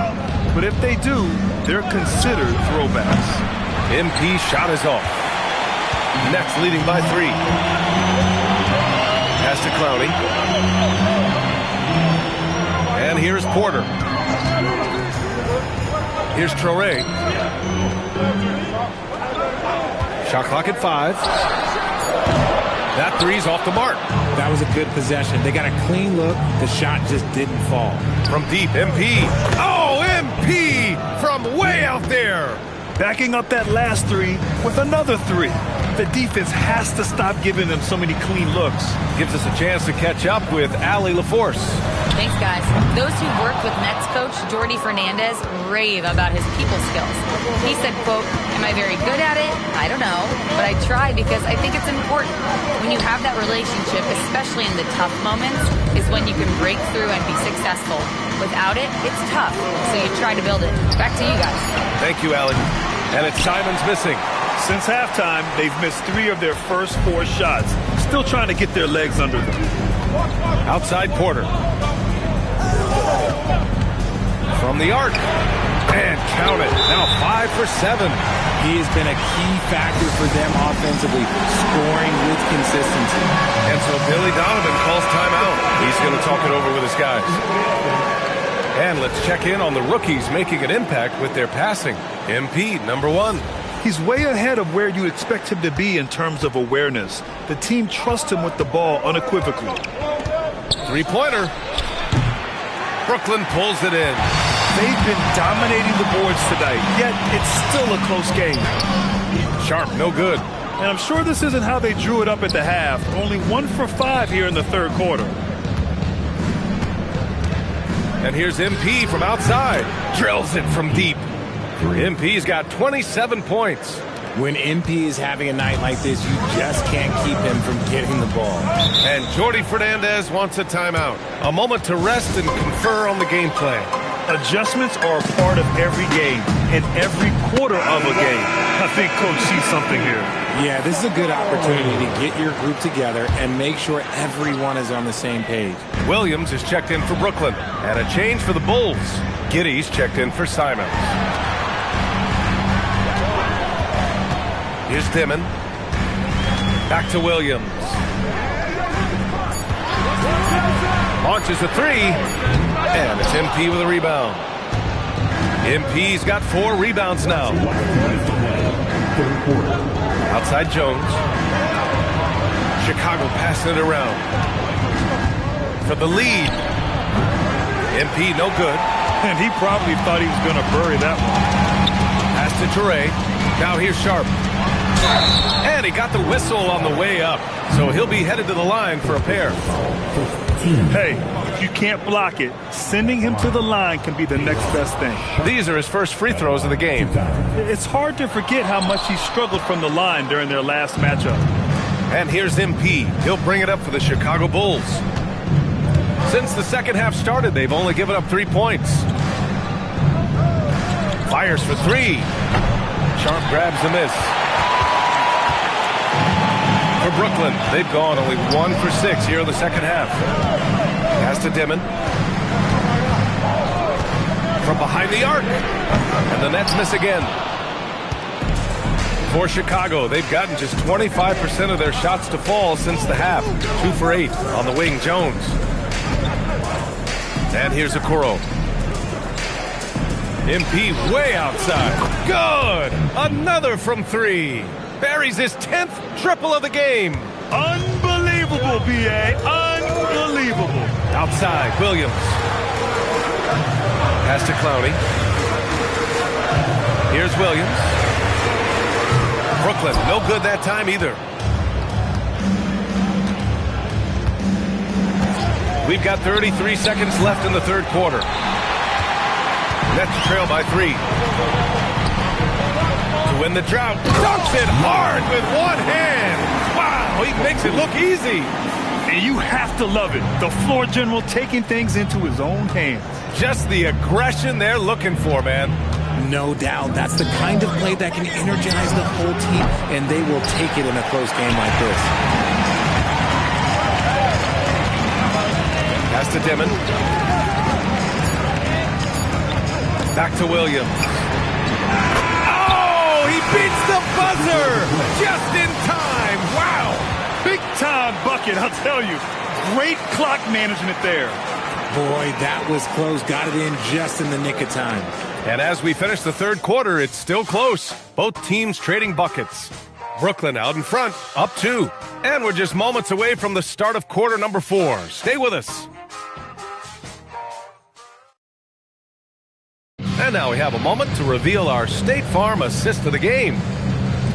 But if they do, they're considered throwbacks. MP shot is off. Nets leading by 3. Pass to Clowney. And here's Porter. Here's Traore. Shot clock at 5. That three's off the mark. That was a good possession. They got a clean look. The shot just didn't fall. From deep, MP. Oh, MP from way out there. Backing up that last three with another three. The defense has to stop giving them so many clean looks. Gives us a chance to catch up with Allie LaForce. Thanks, guys. Those who worked with Nets coach Jordi Fernandez rave about his people skills. He said, quote, "Am I very good at it? I don't know, but I try because I think it's important. When you have that relationship, especially in the tough moments, is when you can break through and be successful. Without it, it's tough, so you try to build it." Back to you guys. Thank you, Allie. And it's Simons missing. Since halftime, they've missed 3 of their first 4 shots. Still trying to get their legs under them. Outside Porter. From the arc. And count it. Now 5 for 7. He has been a key factor for them offensively, scoring with consistency. And so Billy Donovan calls timeout. He's going to talk it over with his guys. And let's check in on the rookies making an impact with their passing. MP, number 1. He's way ahead of where you expect him to be in terms of awareness. The team trusts him with the ball unequivocally. Three-pointer. Brooklyn pulls it in. They've been dominating the boards tonight, yet it's still a close game. Sharp, no good. And I'm sure this isn't how they drew it up at the half. Only 1 for 5 here in the third quarter. And here's MP from outside. Drills it from deep. MP's got 27 points. When MP is having a night like this, you just can't keep him from getting the ball. And Jordi Fernandez wants a timeout. A moment to rest and confer on the game plan. Adjustments are a part of every game and every quarter of a game. I think Coach sees something here. Yeah, this is a good opportunity to get your group together and make sure everyone is on the same page. Williams is checked in for Brooklyn. And a change for the Bulls. Giddy's checked in for Simons. Here's Dimon. Back to Williams. Launches a 3. And it's MP with a rebound. MP's got 4 rebounds now. Outside Jones. Chicago passing it around. For the lead. MP no good. And he probably thought he was going to bury that one. Pass to Traore. Now here's Sharp. And he got the whistle on the way up. So he'll be headed to the line for a pair. Hey, if you can't block it, sending him to the line can be the next best thing. These are his first free throws of the game. It's hard to forget how much he struggled from the line during their last matchup. And here's MP. He'll bring it up for the Chicago Bulls. Since the second half started, they've only given up 3 points. Fires for 3. Sharp grabs the miss. For Brooklyn, they've gone only 1 for 6 here in the second half. Pass to Dimon. From behind the arc. And the Nets miss again. For Chicago, they've gotten just 25% of their shots to fall since the half. 2 for 8 on the wing, Jones. And here's Okoro. MP way outside. Good! Another from 3. Buries his 10th triple of the game. Unbelievable, B.A. Unbelievable. Outside, Williams. Pass to Clowney. Here's Williams. Brooklyn, no good that time either. We've got 33 seconds left in the third quarter. Nets trail by 3. To win the drought, dunks it hard with one hand. Wow, he makes it look easy. And you have to love it. The floor general taking things into his own hands. Just the aggression they're looking for, man. No doubt. That's the kind of play that can energize the whole team, and they will take it in a close game like this. Pass to Dimon. Back to Williams. Oh, he beats the buzzer just in time. Wow. Big time bucket, I'll tell you. Great clock management there. Boy, that was close. Got it in just in the nick of time. And as we finish the third quarter, it's still close. Both teams trading buckets. Brooklyn out in front, up 2. And we're just moments away from the start of quarter number 4. Stay with us. And now we have a moment to reveal our State Farm assist of the game.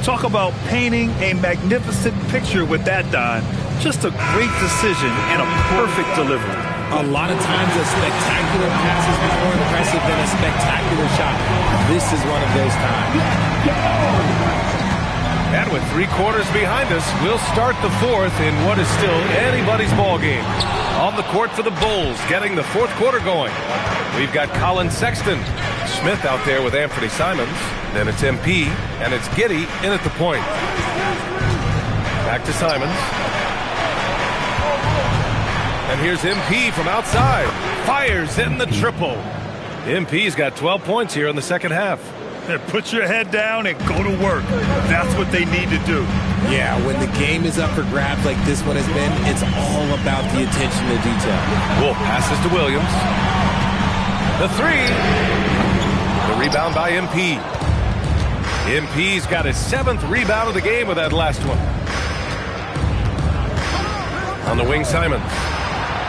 Talk about painting a magnificent picture with that, Don. Just a great decision and a perfect delivery. A lot of times a spectacular pass is more impressive than a spectacular shot. This is one of those times. And with 3 quarters behind us, we'll start the fourth in what is still anybody's ball game. On the court for the Bulls, getting the fourth quarter going. We've got Colin Sexton, Smith out there with Anthony Simons. Then it's MP, and it's Giddey in at the point. Back to Simons. And here's MP from outside. Fires in the triple. MP's got 12 points here in the second half. Put your head down and go to work. That's what they need to do. Yeah, when the game is up for grabs like this one has been, it's all about the attention to detail. Wolf passes to Williams. The 3. The rebound by MP. MP's got his 7th rebound of the game with that last one. On the wing, Simons.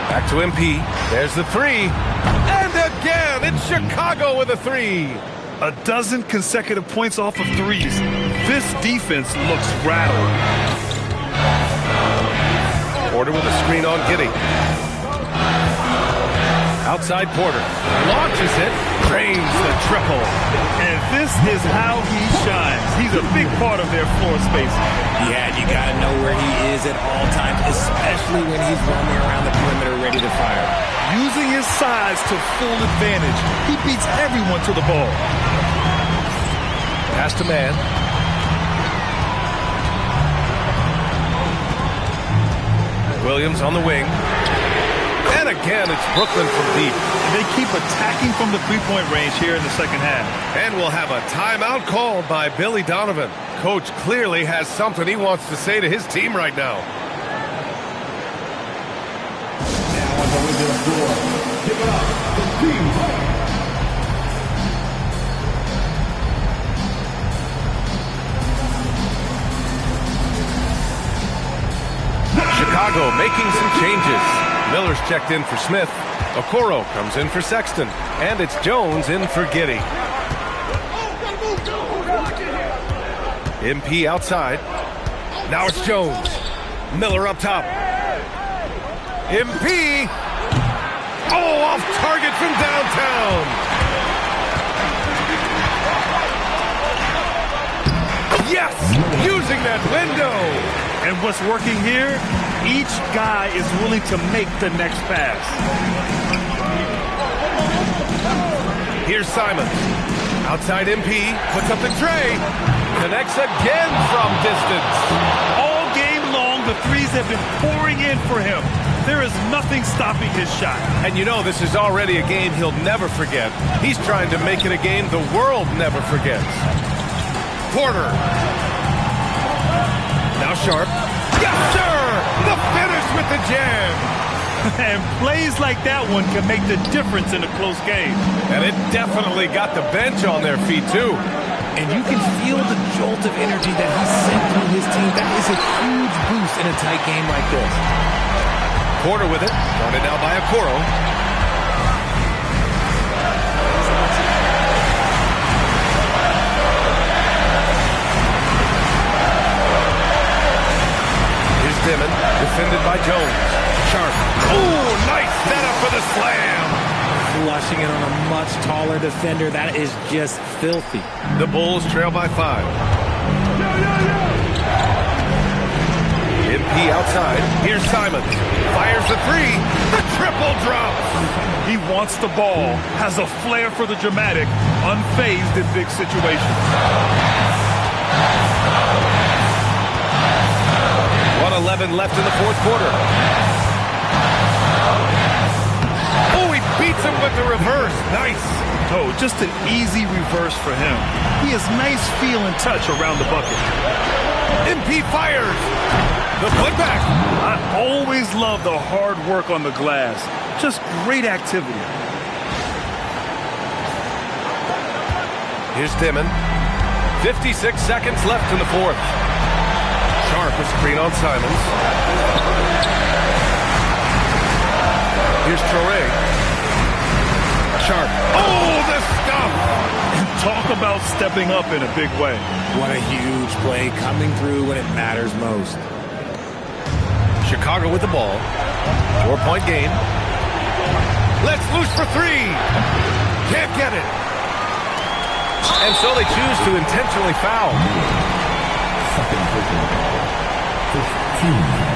Back to MP. There's the 3. And again, it's Chicago with a 3. A dozen consecutive points off of threes. This defense looks rattled. Porter with a screen on Giddey. Outside Porter. Launches it. Drains the triple. And this is how he shines. He's a big part of their floor space. Yeah, you got to know where he is at all times, especially when he's roaming around the perimeter ready to fire. Using his size to full advantage. He beats everyone to the ball. Pass to man. Williams on the wing. And again, it's Brooklyn from deep. They keep attacking from the three-point range here in the second half. And we'll have a timeout called by Billy Donovan. Coach clearly has something he wants to say to his team right now. Now on the way to the floor, give it up, the team fight. Chicago making some changes. Miller's checked in for Smith. Okoro comes in for Sexton. And it's Jones in for Giddey. MP outside. Now it's Jones. Miller up top. MP. Oh, off target from downtown. Yes, using that window. And what's working here, each guy is willing to make the next pass. Here's Simons. Outside MP, puts up the tray. Connects again from distance. All game long, the threes have been pouring in for him. There is nothing stopping his shot. And you know this is already a game he'll never forget. He's trying to make it a game the world never forgets. Porter. Now Sharp. Yes, sir! The finish with the jam. And plays like that one can make the difference in a close game. And it definitely got the bench on their feet, too. And you can feel the jolt of energy that he sent through his team. That is a huge boost in a tight game like this. Porter with it. Guarded now by Okoro. Simmons, defended by Jones. Sharp. Ooh, nice setup for the slam. Flushing it on a much taller defender. That is just filthy. The Bulls trail by 5. MP outside. Here's Simons. Fires the 3. The triple drop. He wants the ball. Has a flair for the dramatic. Unfazed in big situations. 1:11 left in the fourth quarter. Oh, he beats him with the reverse. Nice. Oh, just an easy reverse for him. He has nice feel and touch around the bucket. MP fires. The putback. I always love the hard work on the glass. Just great activity. Here's Dimon. 56 seconds left in the fourth. Sharp a screen on Simons. Here's Traoré. Sharp. Oh, the stop! Talk about stepping up in a big way. What a huge play coming through when it matters most. Chicago with the ball. 4-point game. Let's loose for three. Can't get it. And so they choose to intentionally foul. Second possession. 15.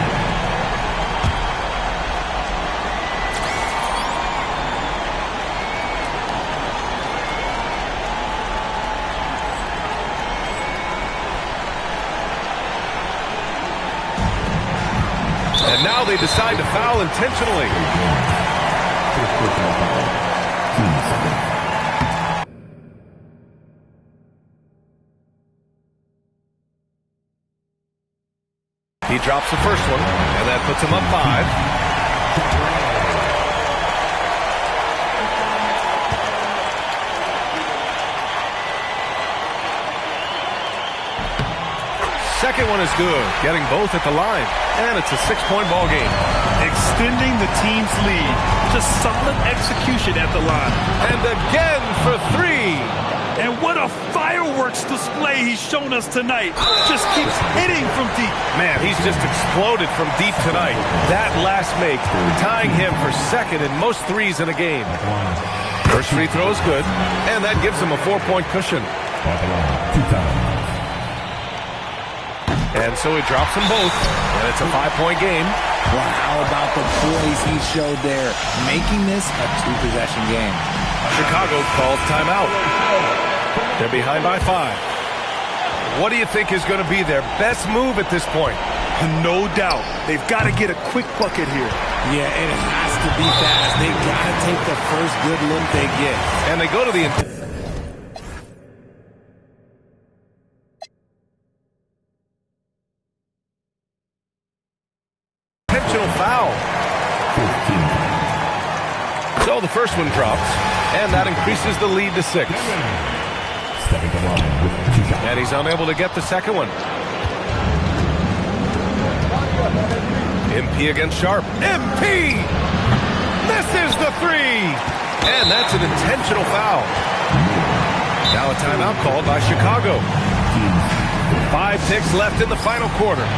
And now they decide to foul intentionally. He drops the first one, and that puts him up 5. Second one is good, getting both at the line, and it's a 6-point ball game. Extending the team's lead. Just solid execution at the line. And again for 3. And what a fireworks display he's shown us tonight. Just keeps hitting from deep. Man, he's just exploded from deep tonight. That last make, tying him for second in most threes in a game. First free throw is good, and that gives him a 4-point cushion. And so he drops them both, and it's a 5-point game. Well, how about the poise he showed there, making this a 2-possession game. Chicago calls timeout. They're behind by 5. What do you think is going to be their best move at this point? No doubt. They've got to get a quick bucket here. Yeah, it has to be fast. They've got to take the first good look they get. And they go to the intentional foul. So the first one drops, and that increases the lead to 6. And he's unable to get the second one. MP against Sharp. MP! Misses the 3! And that's an intentional foul. Now a timeout called by Chicago. 5 ticks left in the final quarter.